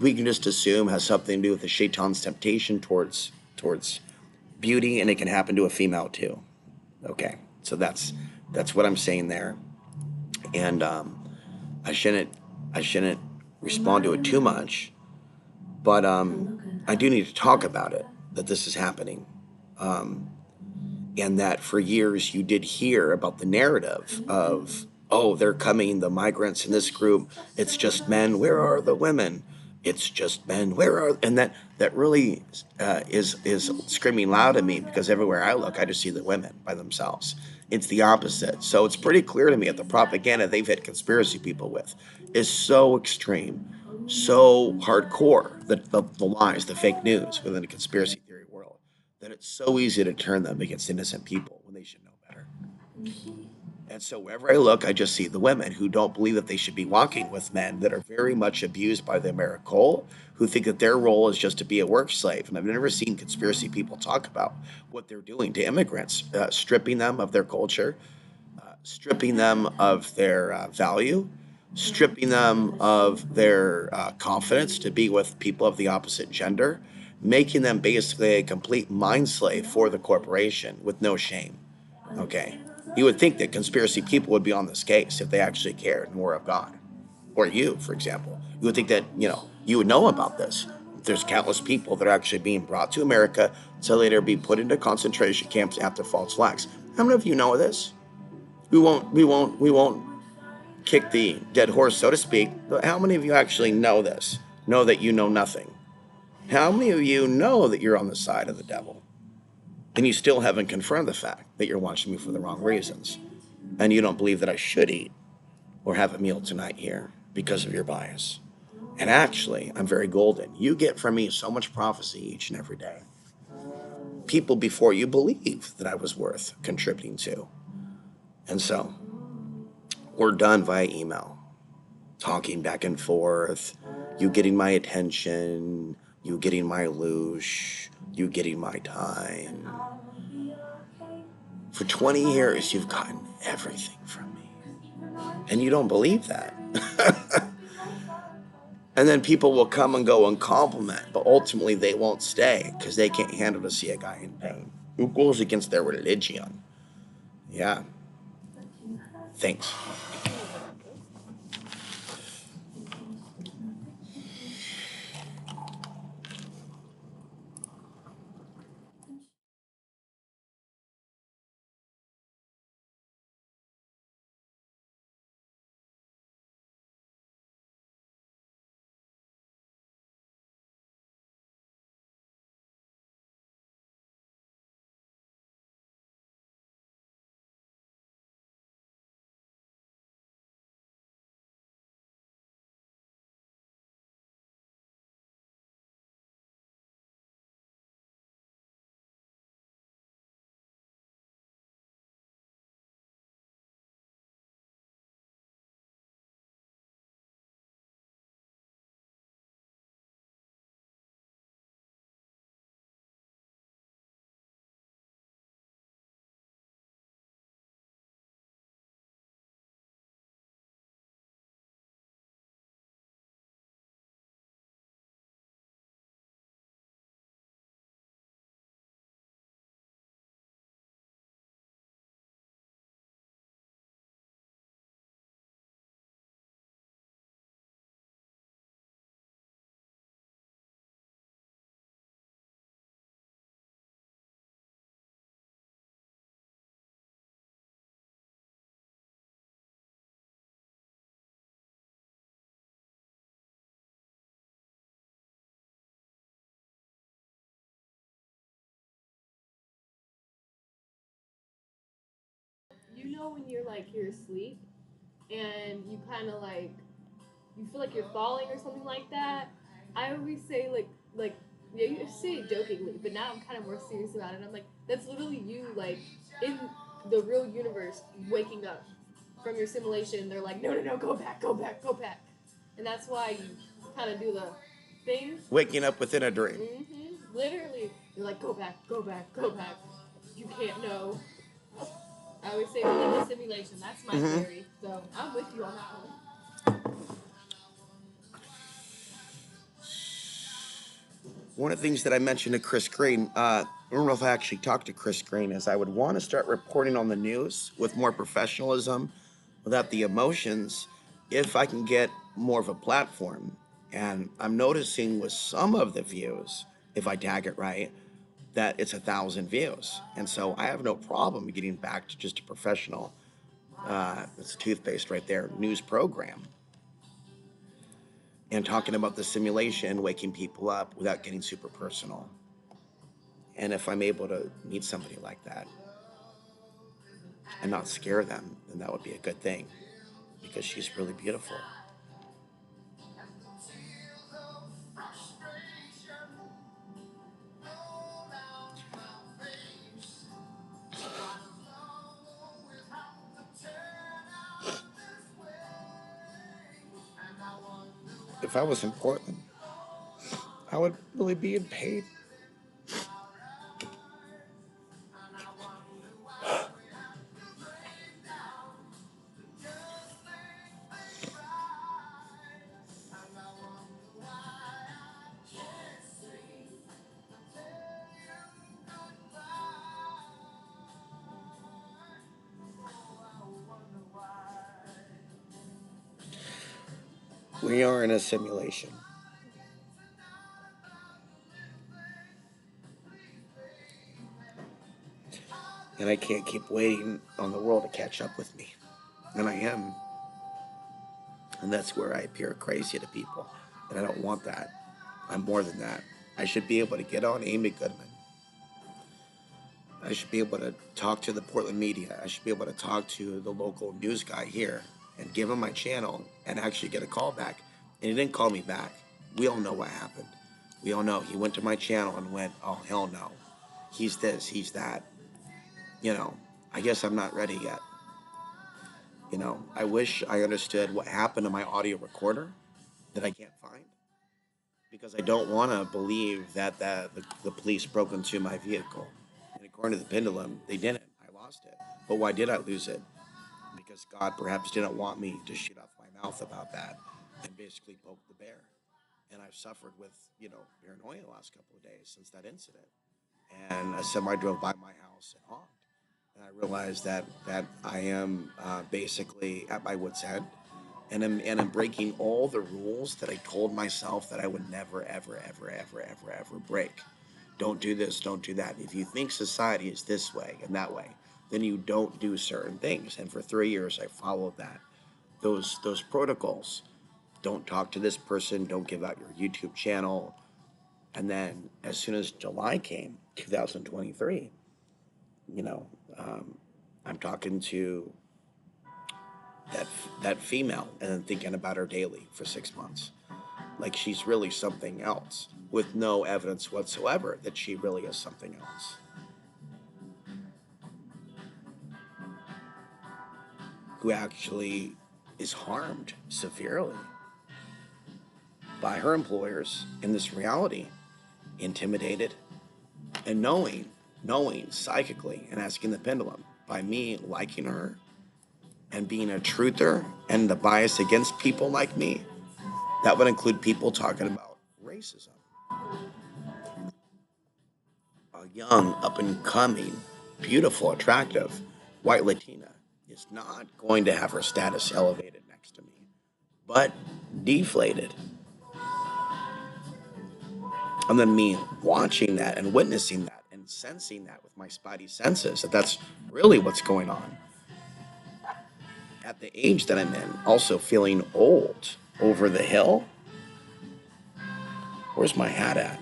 we can just assume, has something to do with the shaitan's temptation towards beauty, and it can happen to a female too. Okay, so that's what I'm saying there, and I shouldn't I shouldn't respond to it too much, but I do need to talk about it, that this is happening, um, and that for years you did hear about the narrative of, oh, they're coming, the migrants in this group, it's just men, where are the women? It's just men, where are, and that really is screaming loud at me, because everywhere I look I just see the women by themselves. It's the opposite. So it's pretty clear to me that the propaganda they've hit conspiracy people with is so extreme, so hardcore, the lies, the fake news within the conspiracy theory world, that it's so easy to turn them against innocent people when they should know better. And so wherever I look, I just see the women who don't believe that they should be walking with men that are very much abused by the Americole, who think that their role is just to be a work slave. And I've never seen conspiracy people talk about what they're doing to immigrants, stripping them of their culture, stripping them of their value, stripping them of their confidence to be with people of the opposite gender, making them basically a complete mind slave for the corporation with no shame. Okay. You would think that conspiracy people would be on this case if they actually cared and were of God. Or you, for example. You would think that, you would know about this. There's countless people that are actually being brought to America to later be put into concentration camps after false flags. How many of you know this? We won't kick the dead horse, so to speak. But how many of you actually know this? Know that you know nothing? How many of you know that you're on the side of the devil? And you still haven't confirmed the fact that you're watching me for the wrong reasons. And you don't believe that I should eat or have a meal tonight here because of your bias. And actually, I'm very golden. You get from me so much prophecy each and every day. People before you believe that I was worth contributing to. And so, we're done via email, talking back and forth, you getting my attention, you getting my loosh, you getting my time. For 20 years, you've gotten everything from me. And you don't believe that. And then people will come and go and compliment, but ultimately they won't stay because they can't handle to see a guy in pain who goes against their religion. Yeah. Thanks. when you're asleep and you kind of like you feel like you're falling or something like that. I always say like yeah, you say it jokingly, but now I'm kind of more serious about it. I'm like, that's literally you like in the real universe waking up from your simulation. They're like, no, no, no, go back, go back, go back, and that's why you kind of do the thing. Waking up within a dream. Literally, you're like, go back, go back, go back. You can't know. I always say within the simulation. That's my theory. So I'm with you on that one. One of the things that I mentioned to Chris Green, I don't know if I actually talked to Chris Green, is I would want to start reporting on the news with more professionalism, without the emotions, if I can get more of a platform. And I'm noticing with some of the views, if I tag it right, that it's 1,000 views. And so I have no problem getting back to just a professional, it's a toothpaste right there, news program, and talking about the simulation, waking people up without getting super personal. And if I'm able to meet somebody like that and not scare them, then that would be a good thing because she's really beautiful. If I was in Portland, I would really be in pain. We are in a simulation. And I can't keep waiting on the world to catch up with me. And I am. And that's where I appear crazy to people. And I don't want that. I'm more than that. I should be able to get on Amy Goodman. I should be able to talk to the Portland media. I should be able to talk to the local news guy here and give him my channel and actually get a call back. And he didn't call me back. We all know what happened. We all know he went to my channel and went, oh, hell no. He's this, he's that. You know, I guess I'm not ready yet. You know, I wish I understood what happened to my audio recorder that I can't find because I don't want to believe that the police broke into my vehicle. And according to the pendulum, they didn't. I lost it. But why did I lose it? Because God perhaps didn't want me to shoot off my mouth about that and basically poke the bear. And I've suffered with, paranoia the last couple of days since that incident. And a semi drove by my house and honked. And I realized that I am basically at my wit's end, and I'm breaking all the rules that I told myself that I would never, ever, ever, ever, ever, ever break. Don't do this, don't do that. If you think society is this way and that way, then you don't do certain things. And for 3 years, I followed that. Those protocols. Don't talk to this person. Don't give out your YouTube channel. And then as soon as July came, 2023, you know, um, I'm talking to that that female and then thinking about her daily for 6 months, like she's really something else, with no evidence whatsoever that she really is something else, who actually is harmed severely by her employers in this reality, intimidated, and knowing psychically and asking the pendulum by me liking her and being a truther and the bias against people like me. That would include people talking about racism. A young, up and coming, beautiful, attractive white Latina is not going to have her status elevated next to me, but deflated. And then me watching that and witnessing that and sensing that with my spidey senses, that that's really what's going on. At the age that I'm in, also feeling old, over the hill. Where's my hat at?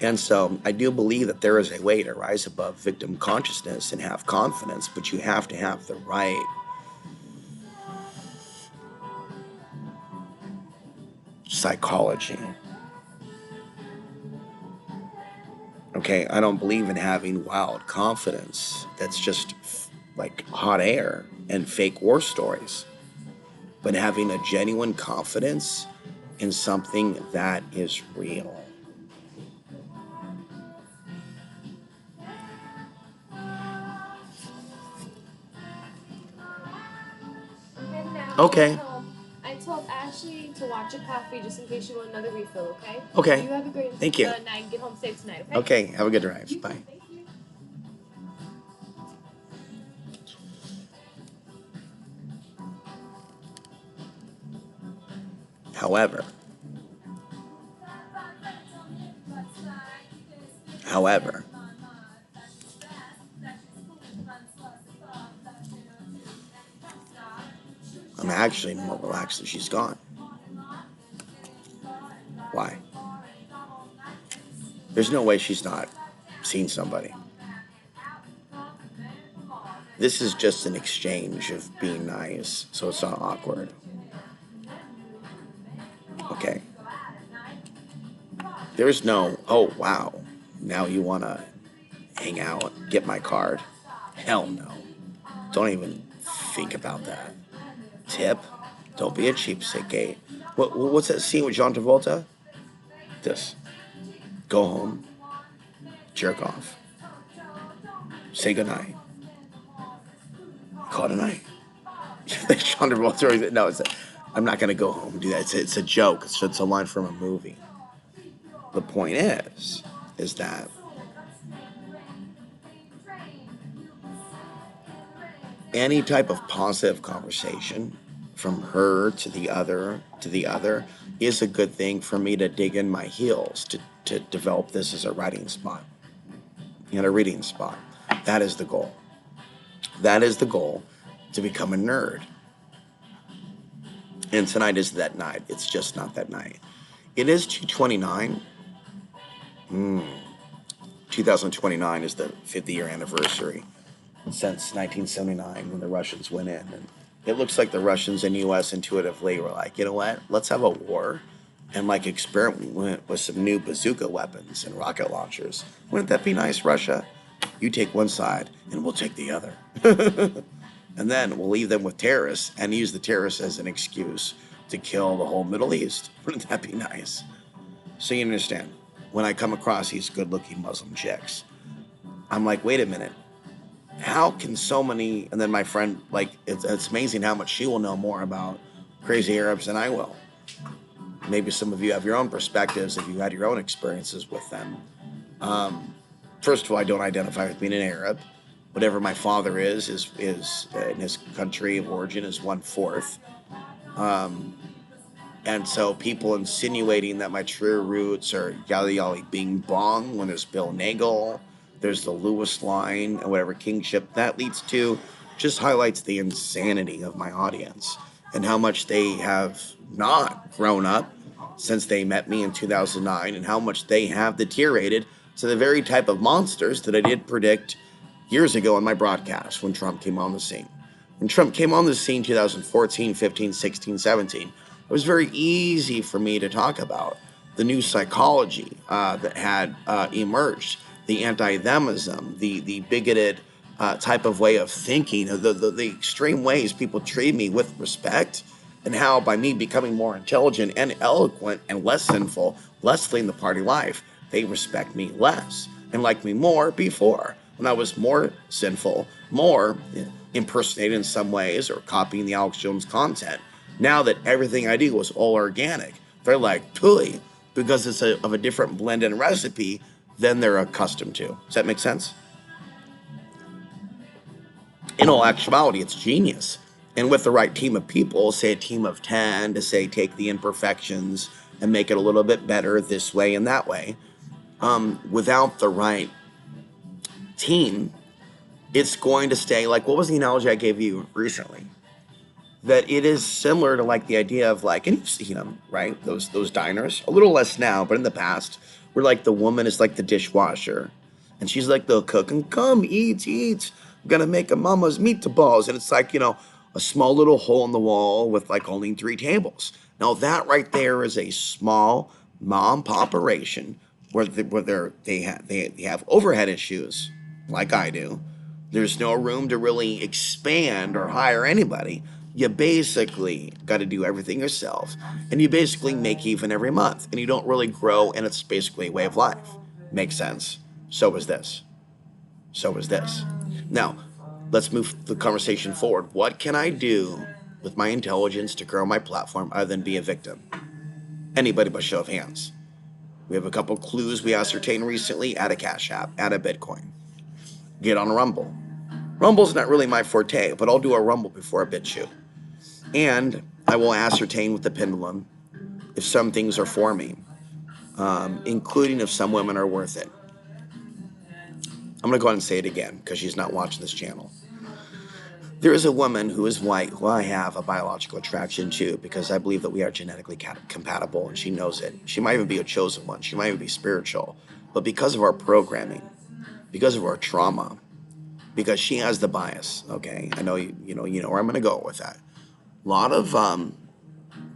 And so I do believe that there is a way to rise above victim consciousness and have confidence, but you have to have the right psychology. Okay, I don't believe in having wild confidence that's just like hot air and fake war stories, but having a genuine confidence in something that is real. I'm heading out. Okay. I told Ashley to watch a coffee just in case you want another refill, okay? Okay. You have a great Thank you. night. Get home safe tonight, okay? Okay, have a good drive. You Bye. too. Thank you. However, however, I'm actually more relaxed that she's gone. Why? There's no way she's not seen somebody. This is just an exchange of being nice, so it's not awkward. Okay. There's no, oh, wow, now you want to hang out, get my card. Hell no. Don't even think about that. Tip? Don't be a cheapskate. What's that scene with John Travolta? This. Go home, jerk off, say goodnight, call it a night. John Travolta, no, I'm not going to go home and do that. It's a joke. It's a line from a movie. The point is that any type of positive conversation from her to the other is a good thing for me to dig in my heels to develop this as a writing spot and a reading spot. That is the goal. That is the goal, to become a nerd. And tonight is that night. It's just not that night. It is 229. 2029 is the 50-year anniversary since 1979 when the Russians went in. And it looks like the Russians and U.S. intuitively were like, you know what? Let's have a war and like experiment with some new bazooka weapons and rocket launchers. Wouldn't that be nice, Russia? You take one side and we'll take the other. And then we'll leave them with terrorists and use the terrorists as an excuse to kill the whole Middle East. Wouldn't that be nice? So you understand, when I come across these good-looking Muslim chicks, I'm like, wait a minute. How can so many, and then my friend, like, it's amazing how much she will know more about crazy Arabs than I will. Maybe some of you have your own perspectives if you had your own experiences with them. First of all, I don't identify with being an Arab. Whatever my father is in his country of origin is 1/4. And so people insinuating that my true roots are Yali Yali Bing Bong when there's Bill Nagel, there's the Lewis line, and whatever kingship that leads to, just highlights the insanity of my audience and how much they have not grown up since they met me in 2009 and how much they have deteriorated to the very type of monsters that I did predict years ago in my broadcast when Trump came on the scene. When Trump came on the scene 2014, 15, 16, 17, it was very easy for me to talk about the new psychology that had emerged, the anti-themism, the bigoted type of way of thinking, the extreme ways people treat me with respect, and how by me becoming more intelligent and eloquent and less sinful, less fleeing the party life, they respect me less and like me more before, when I was more sinful, more impersonated in some ways or copying the Alex Jones content. Now that everything I do was all organic, they're like, totally, because it's of a different blend and recipe than they're accustomed to. Does that make sense? In all actuality, it's genius. And with the right team of people, say a team of 10, to say take the imperfections and make it a little bit better this way and that way, without the right team, it's going to stay like, what was the analogy I gave you recently? That it is similar to like the idea of like, and you've seen them, right? Those diners, a little less now, but in the past, where like the woman is like the dishwasher, and she's like the cook, and come eat. I'm gonna make a mama's meatballs, and it's like a small little hole in the wall with like only 3 tables. Now that right there is a small mom operation where they have overhead issues like I do. There's no room to really expand or hire anybody. You basically got to do everything yourself, and you basically make even every month, and you don't really grow, and it's basically a way of life. Makes sense. So is this. So is this. Now, let's move the conversation forward. What can I do with my intelligence to grow my platform other than be a victim? Anybody but show of hands. We have a couple clues we ascertained recently. Add a Cash App, add a Bitcoin. Get on Rumble. Rumble's not really my forte, but I'll do a Rumble before a BitChute. And I will ascertain with the pendulum if some things are for me, including if some women are worth it. I'm going to go ahead and say it again because she's not watching this channel. There is a woman who is white who I have a biological attraction to because I believe that we are genetically compatible, and she knows it. She might even be a chosen one. She might even be spiritual. But because of our programming, because of our trauma, because she has the bias, okay? I know you know where I'm going to go with that. A lot of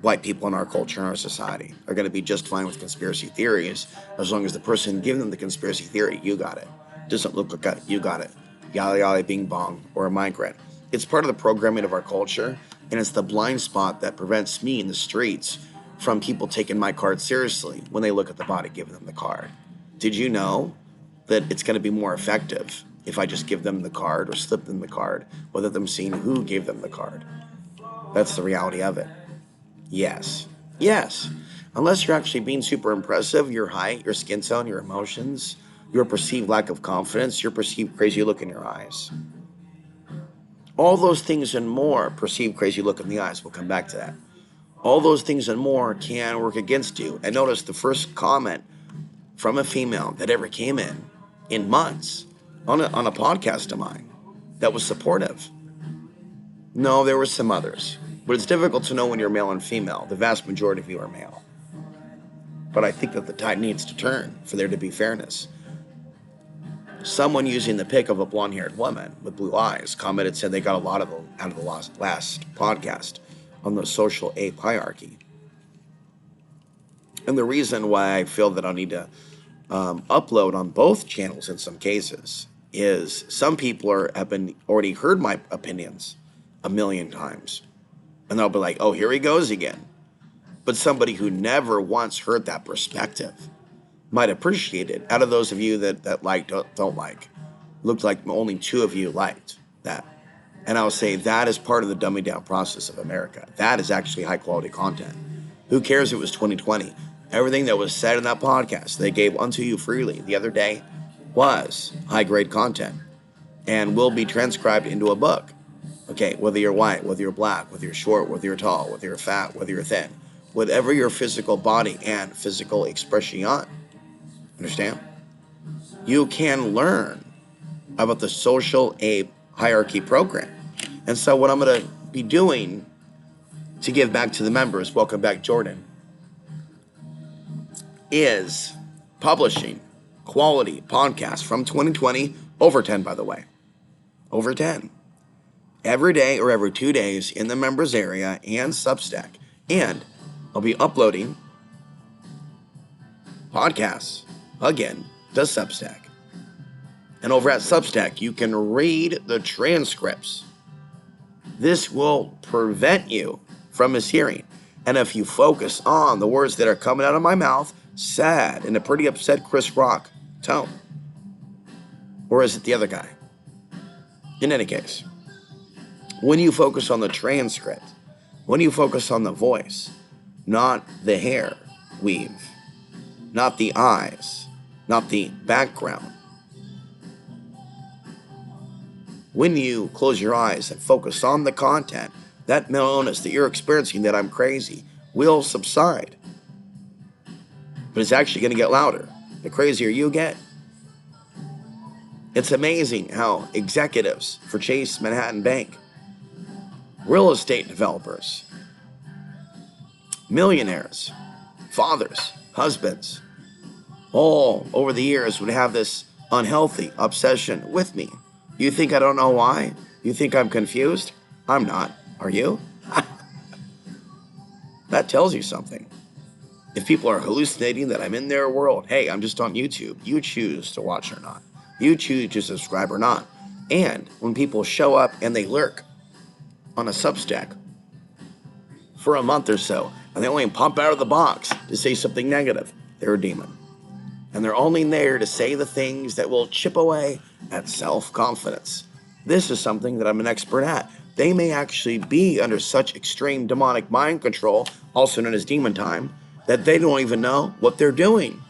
white people in our culture and our society are going to be just fine with conspiracy theories as long as the person giving them the conspiracy theory, you got it. Doesn't look like it, you got it. Yada yada bing bong, or a migrant. It's part of the programming of our culture, and it's the blind spot that prevents me in the streets from people taking my card seriously when they look at the body giving them the card. Did you know that it's going to be more effective if I just give them the card or slip them the card without them seeing who gave them the card? That's the reality of it. Yes. Yes. Unless you're actually being super impressive, your height, your skin tone, your emotions, your perceived lack of confidence, your perceived crazy look in your eyes. All those things and more, perceived crazy look in the eyes, we'll come back to that. All those things and more can work against you. And notice the first comment from a female that ever came in months on a podcast of mine that was supportive. No, there were some others. But it's difficult to know when you're male and female. The vast majority of you are male. But I think that the tide needs to turn for there to be fairness. Someone using the pic of a blonde-haired woman with blue eyes commented, said they got a lot of them out of the last podcast on the social ape hierarchy. And the reason why I feel that I need to upload on both channels in some cases is some people have been already heard my opinions a million times. And they'll be like, oh, here he goes again. But somebody who never once heard that perspective might appreciate it. Out of those of you that like, don't like, looked like only 2 of you liked that. And I'll say that is part of the dumbing down process of America. That is actually high quality content. Who cares if it was 2020? Everything that was said in that podcast they gave unto you freely the other day was high grade content and will be transcribed into a book. Okay, whether you're white, whether you're black, whether you're short, whether you're tall, whether you're fat, whether you're thin, whatever your physical body and physical expression, understand? You can learn about the social ape hierarchy program. And so what I'm going to be doing to give back to the members, welcome back Jordan, is publishing quality podcasts from 2020, over 10 by the way, over 10. Every day or every 2 days in the members area and Substack. And I'll be uploading podcasts again to Substack. And over at Substack, you can read the transcripts. This will prevent you from mishearing. And if you focus on the words that are coming out of my mouth, sad, in a pretty upset Chris Rock tone. Or is it the other guy? In any case, when you focus on the transcript, when you focus on the voice, not the hair weave, not the eyes, not the background. When you close your eyes and focus on the content, that illness that you're experiencing, that I'm crazy, will subside. But it's actually going to get louder the crazier you get. It's amazing how executives for Chase Manhattan Bank, real estate developers, millionaires, fathers, husbands, all over the years would have this unhealthy obsession with me. You think I don't know why? You think I'm confused? I'm not. Are you? That tells you something. If people are hallucinating that I'm in their world, hey, I'm just on YouTube. You choose to watch or not. You choose to subscribe or not. And when people show up and they lurk on a Substack for a month or so, and they only pop out of the box to say something negative, they're a demon. And they're only there to say the things that will chip away at self-confidence. This is something that I'm an expert at. They may actually be under such extreme demonic mind control, also known as demon time, that they don't even know what they're doing.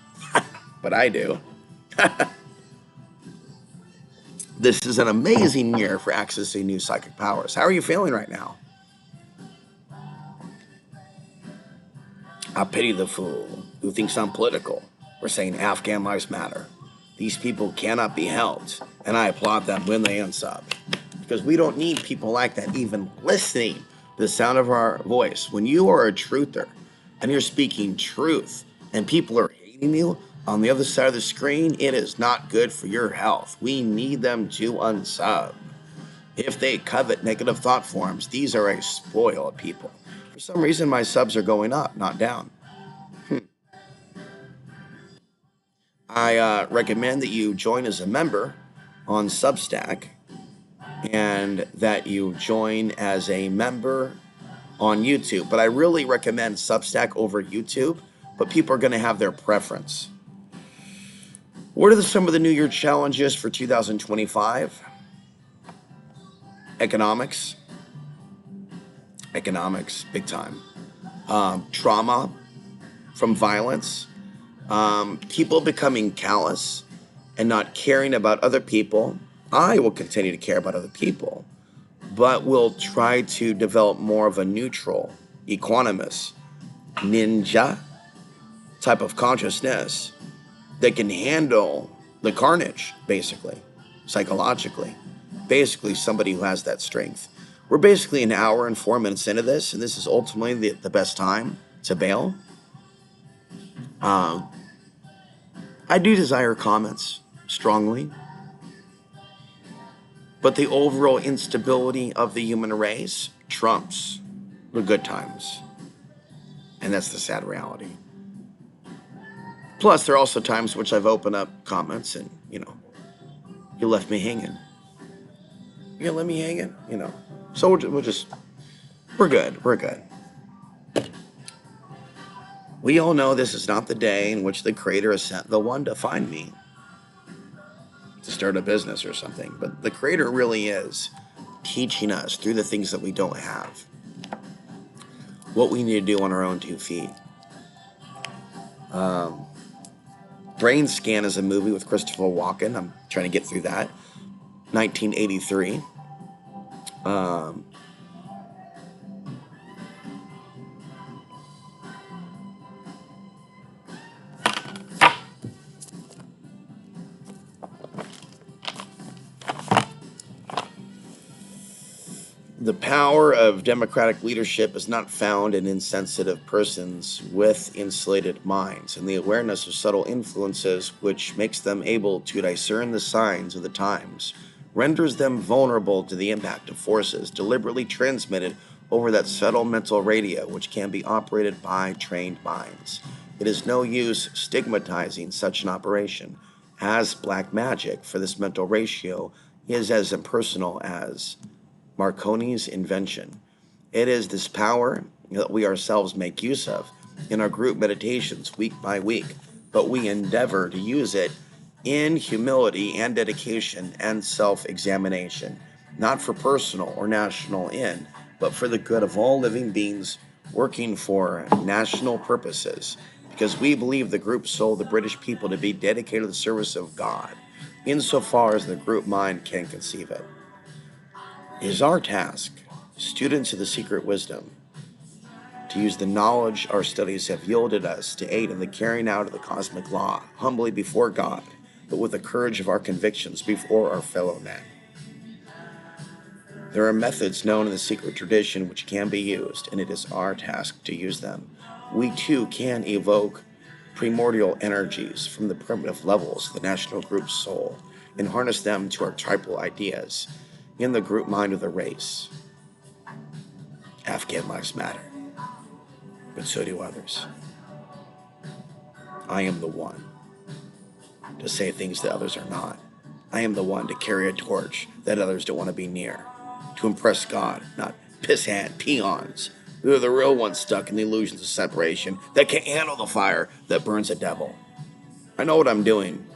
But I do. This is an amazing year for accessing new psychic powers. How are you feeling right now? I pity the fool who thinks I'm political or saying Afghan lives matter. These people cannot be helped, and I applaud them when they unsub. Because we don't need people like that even listening to the sound of our voice. When you are a truther and you're speaking truth and people are hating you on the other side of the screen, it is not good for your health. We need them to unsub. If they covet negative thought forms, these are a spoiled people. For some reason, my subs are going up, not down. I recommend that you join as a member on Substack and that you join as a member on YouTube. But I really recommend Substack over YouTube, but people are going to have their preference. What are some of the New Year challenges for 2025? Economics, big time. Trauma from violence, people becoming callous and not caring about other people. I will continue to care about other people, but will try to develop more of a neutral, equanimous, ninja type of consciousness that can handle the carnage, basically, psychologically. Basically, somebody who has that strength. We're basically an hour and 4 minutes into this, and this is ultimately the best time to bail. I do desire comments strongly, but the overall instability of the human race trumps the good times. And that's the sad reality. Plus, there are also times which I've opened up comments and, you left me hanging. You gonna let me hanging? So we're good. We're good. We all know this is not the day in which the Creator has sent the one to find me to start a business or something. But the Creator really is teaching us through the things that we don't have what we need to do on our own 2 feet. Brain Scan is a movie with Christopher Walken. I'm trying to get through that. 1983. The power of democratic leadership is not found in insensitive persons with insulated minds, and the awareness of subtle influences which makes them able to discern the signs of the times renders them vulnerable to the impact of forces deliberately transmitted over that subtle mental radio which can be operated by trained minds. It is no use stigmatizing such an operation as black magic, for this mental ratio is as impersonal as Marconi's invention. It is this power that we ourselves make use of in our group meditations week by week, but we endeavor to use it in humility and dedication and self-examination, not for personal or national end, but for the good of all living beings working for national purposes, because we believe the group soul, the British people, to be dedicated to the service of God, insofar as the group mind can conceive it. It is our task, students of the secret wisdom, to use the knowledge our studies have yielded us to aid in the carrying out of the cosmic law, humbly before God, but with the courage of our convictions before our fellow men. There are methods known in the secret tradition which can be used, and it is our task to use them. We too can evoke primordial energies from the primitive levels of the national group's soul and harness them to archetypal ideas in the group mind of the race. Afghan lives matter, but so do others. I am the one to say things that others are not. I am the one to carry a torch that others don't want to be near. To impress God, not pissant peons who are the real ones stuck in the illusions of separation that can't handle the fire that burns a devil. I know what I'm doing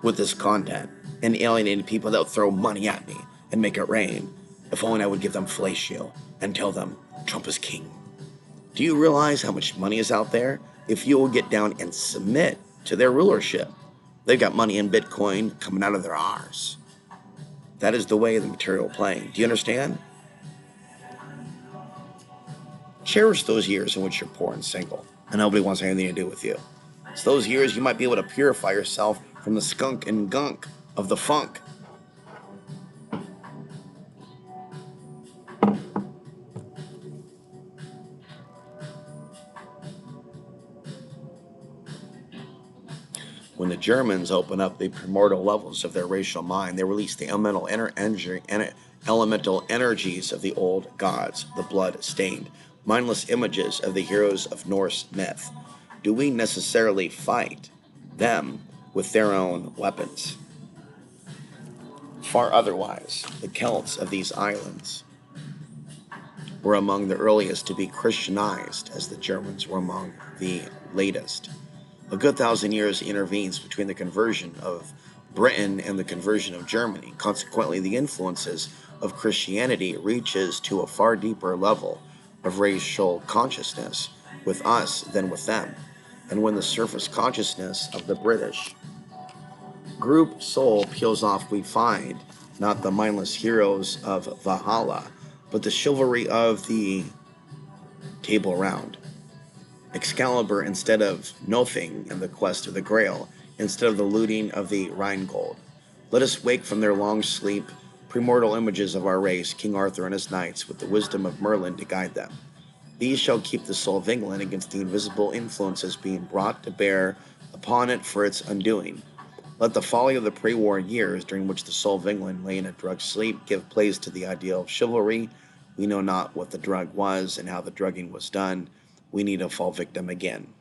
with this content and alienating people that would throw money at me and make it rain. If only I would give them fellatio and tell them Trump is king. Do you realize how much money is out there? If you will get down and submit to their rulership, they've got money in Bitcoin coming out of their arse. That is the way of the material plane. Do you understand? Cherish those years in which you're poor and single, and nobody wants anything to do with you. It's those years you might be able to purify yourself from the skunk and gunk of the funk. When the Germans open up the primordial levels of their racial mind, they release the elemental energies of the old gods, the blood-stained, mindless images of the heroes of Norse myth. Do we necessarily fight them with their own weapons? Far otherwise. The Celts of these islands were among the earliest to be Christianized, as the Germans were among the latest. A good 1,000 years intervenes between the conversion of Britain and the conversion of Germany. Consequently, the influences of Christianity reaches to a far deeper level of racial consciousness with us than with them. And when the surface consciousness of the British group soul peels off, we find not the mindless heroes of Valhalla, but the chivalry of the Table Round. Excalibur instead of Nofing in the quest of the Grail, instead of the looting of the Rhinegold. Let us wake from their long sleep primordial images of our race, King Arthur and his knights, with the wisdom of Merlin to guide them. These shall keep the soul of England against the invisible influences being brought to bear upon it for its undoing. Let the folly of the pre-war years, during which the soul of England lay in a drugged sleep, give place to the ideal of chivalry. We know not what the drug was and how the drugging was done. We need to fall victim again.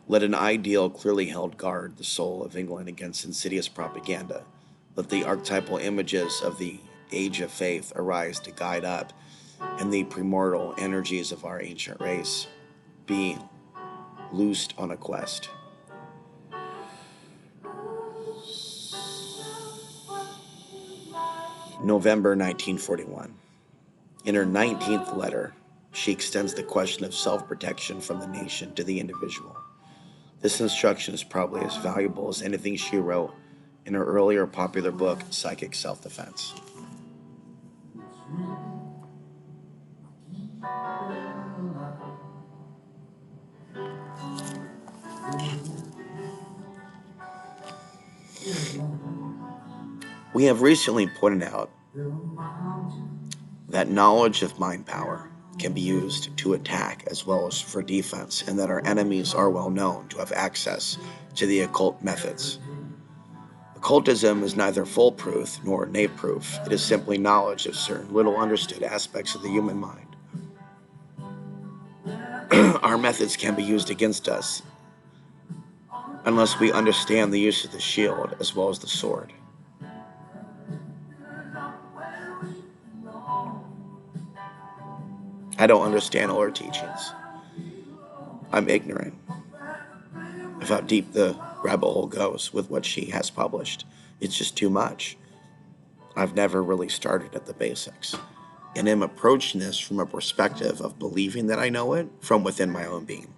Let an ideal clearly held guard the soul of England against insidious propaganda. Let the archetypal images of the age of faith arise to guide up, and the primordial energies of our ancient race be loosed on a quest. November 1941. In her 19th letter, she extends the question of self-protection from the nation to the individual. This instruction is probably as valuable as anything she wrote in her earlier popular book, Psychic Self-Defense. We have recently pointed out that knowledge of mind power can be used to attack as well as for defense, and that our enemies are well known to have access to the occult methods. Occultism is neither foolproof nor knave-proof. It is simply knowledge of certain little understood aspects of the human mind. Our methods can be used against us unless we understand the use of the shield as well as the sword. I don't understand all her teachings. I'm ignorant of how deep the rabbit hole goes with what she has published. It's just too much. I've never really started at the basics, and am approaching this from a perspective of believing that I know it from within my own being,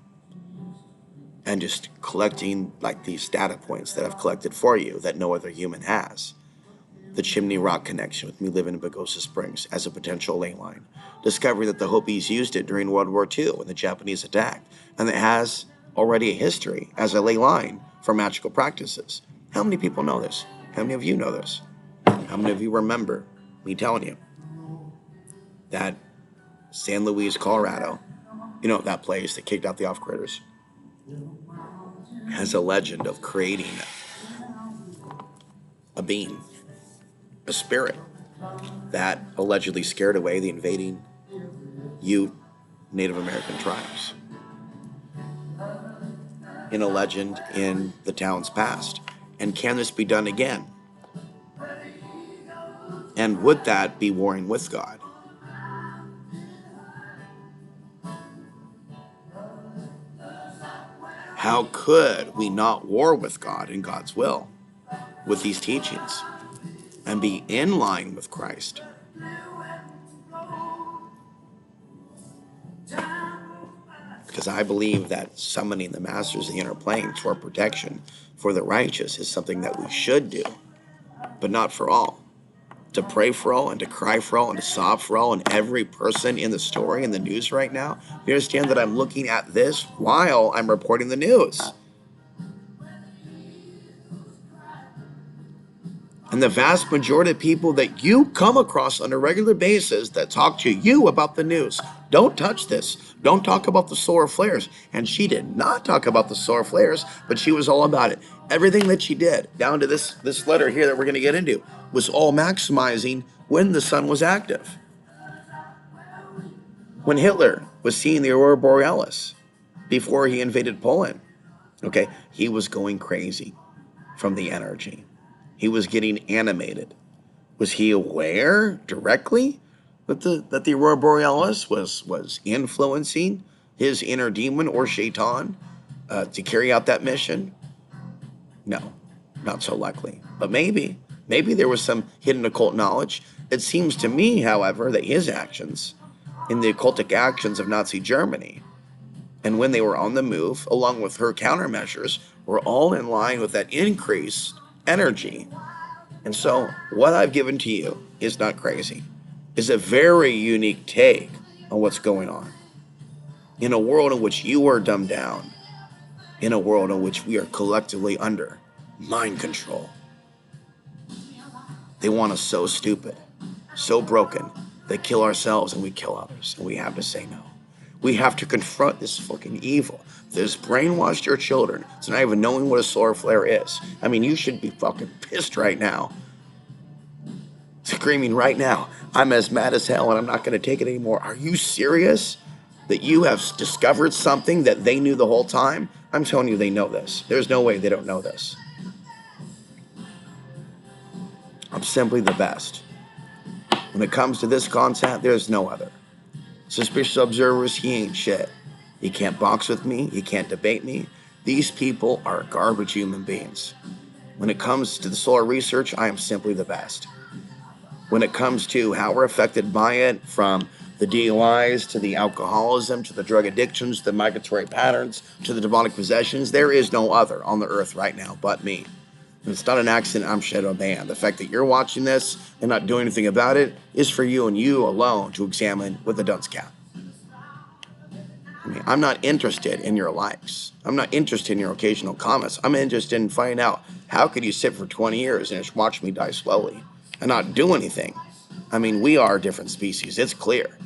and just collecting like these data points that I've collected for you that no other human has. The Chimney Rock connection with me living in Pagosa Springs as a potential ley line. Discovery that the Hopis used it during World War II when the Japanese attacked, and it has already a history as a ley line for magical practices. How many people know this? How many of you know this? How many of you remember me telling you that San Luis, Colorado You know, that place that kicked out the off-gridders has a legend of creating a being, a spirit, that allegedly scared away the invading Ute Native American tribes in a legend in the town's past. And can this be done again? And would that be warring with God? How could we not war with God and God's will with these teachings and be in line with Christ? Because I believe that summoning the masters of the inner plane for protection for the righteous is something that we should do, but not for all. To pray for all and to cry for all and to sob for all and every person in the story in the news right now. You understand that I'm looking at this while I'm reporting the news. And the vast majority of people that you come across on a regular basis that talk to you about the news, don't touch this. Don't talk about the solar flares. And she did not talk about the solar flares, but she was all about it. Everything that she did, down to this letter here that we're going to get into, was all maximizing when the sun was active. When Hitler was seeing the aurora borealis before he invaded Poland, okay, he was going crazy from the energy. He was getting animated. Was he aware directly that the aurora borealis was influencing his inner demon or shaitan to carry out that mission? No, not so likely. But maybe there was some hidden occult knowledge. It seems to me, however, that his actions in the occultic actions of Nazi Germany, and when they were on the move, along with her countermeasures, were all in line with that increased energy. And so, what I've given to you is not crazy. It's a very unique take on what's going on. In a world in which you are dumbed down, in a world in which we are collectively under mind control, they want us so stupid, so broken, they kill ourselves and we kill others, and we have to say no. We have to confront this fucking evil that has brainwashed your children to not even knowing what a solar flare is. I mean, you should be fucking pissed right now. Screaming right now, I'm as mad as hell and I'm not going to take it anymore. Are you serious that you have discovered something that they knew the whole time? I'm telling you, they know this. There's no way they don't know this. I'm simply the best. When it comes to this content, there's no other. Suspicious observers, he ain't shit. He can't box with me. He can't debate me. These people are garbage human beings. When it comes to the solar research, I am simply the best. When it comes to how we're affected by it, from the DUIs to the alcoholism to the drug addictions, the migratory patterns to the demonic possessions, there is no other on the earth right now but me. And it's not an accident I'm shadow banned. The fact that you're watching this and not doing anything about it is for you and you alone to examine with a dunce cap. I mean, I'm not interested in your likes. I'm not interested in your occasional comments. I'm interested in finding out, how could you sit for 20 years and just watch me die slowly and not do anything? I mean, we are different species. It's clear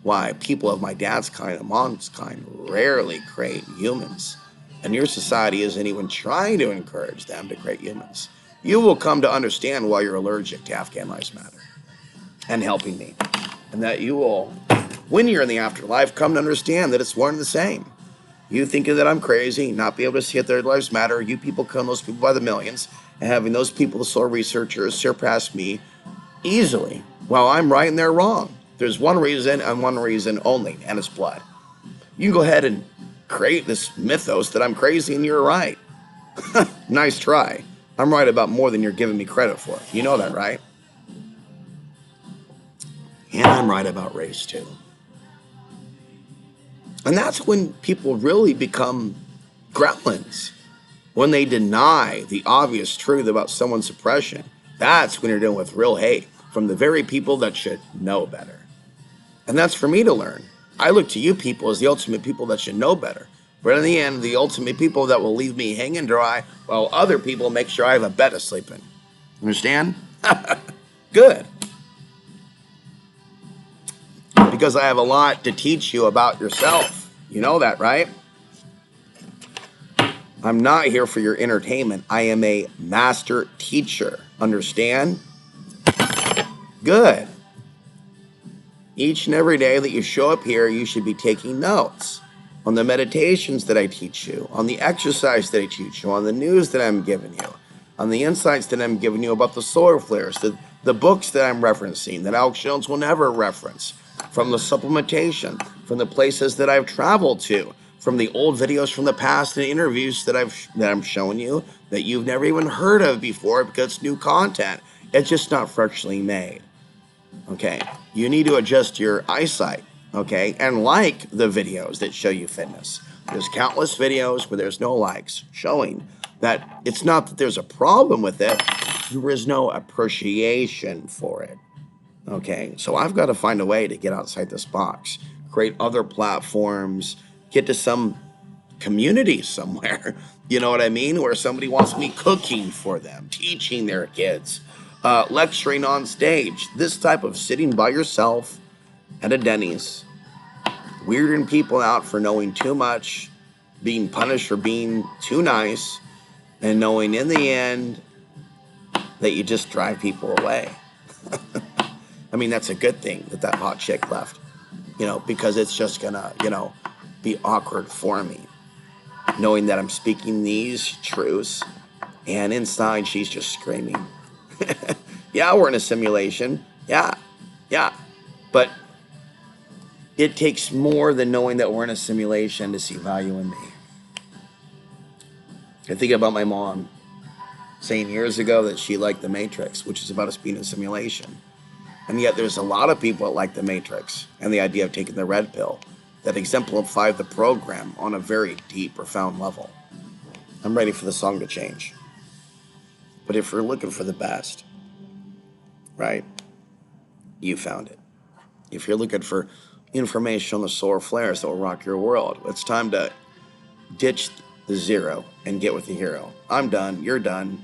why people of my dad's kind and mom's kind rarely create humans. And your society isn't even trying to encourage them to create humans. You will come to understand why you're allergic to Afghan Lives Matter and helping me. And that you will, when you're in the afterlife, come to understand that it's one and the same. You thinking that I'm crazy, not be able to see that their lives matter. You people killing those people by the millions and having those people, the solar researchers, surpass me easily. While I'm right and they're wrong. There's one reason and one reason only, and it's blood. You can go ahead and create this mythos that I'm crazy and you're right. Nice try. I'm right about more than you're giving me credit for. You know that, right? And I'm right about race too. And that's when people really become gremlins. When they deny the obvious truth about someone's oppression, that's when you're dealing with real hate from the very people that should know better. And that's for me to learn. I look to you people as the ultimate people that should know better. But in the end, the ultimate people that will leave me hanging dry while other people make sure I have a bed to sleep in. Understand? Good. Because I have a lot to teach you about yourself. You know that, right? I'm not here for your entertainment. I am a master teacher. Understand? Good. Each and every day that you show up here, you should be taking notes on the meditations that I teach you, on the exercise that I teach you, on the news that I'm giving you, on the insights that I'm giving you about the solar flares, the books that I'm referencing that Alex Jones will never reference, from the supplementation, from the places that I've traveled to, from the old videos from the past and interviews that I'm showing you that you've never even heard of before because it's new content. It's just not freshly made. Okay, you need to adjust your eyesight, okay, and like the videos that show you fitness. There's countless videos where there's no likes, showing that it's not that there's a problem with it, there is no appreciation for it. Okay, so I've got to find a way to get outside this box, create other platforms, get to some community somewhere, you know what I mean, where somebody wants me cooking for them, teaching their kids, lecturing on stage. This type of sitting by yourself at a Denny's, weirding people out for knowing too much, being punished for being too nice, and knowing in the end that you just drive people away. I mean, that's a good thing that hot chick left, because it's just gonna, be awkward for me, knowing that I'm speaking these truths, and inside she's just screaming. Yeah, we're in a simulation. Yeah, yeah. But it takes more than knowing that we're in a simulation to see value in me. I think about my mom saying years ago that she liked The Matrix, which is about us being in a simulation. And yet there's a lot of people that like The Matrix and the idea of taking the red pill that exemplify the program on a very deep, profound level. I'm ready for the song to change. But if you're looking for the best, right, you found it. If you're looking for information on the solar flares that will rock your world, it's time to ditch the zero and get with the hero. I'm done. You're done.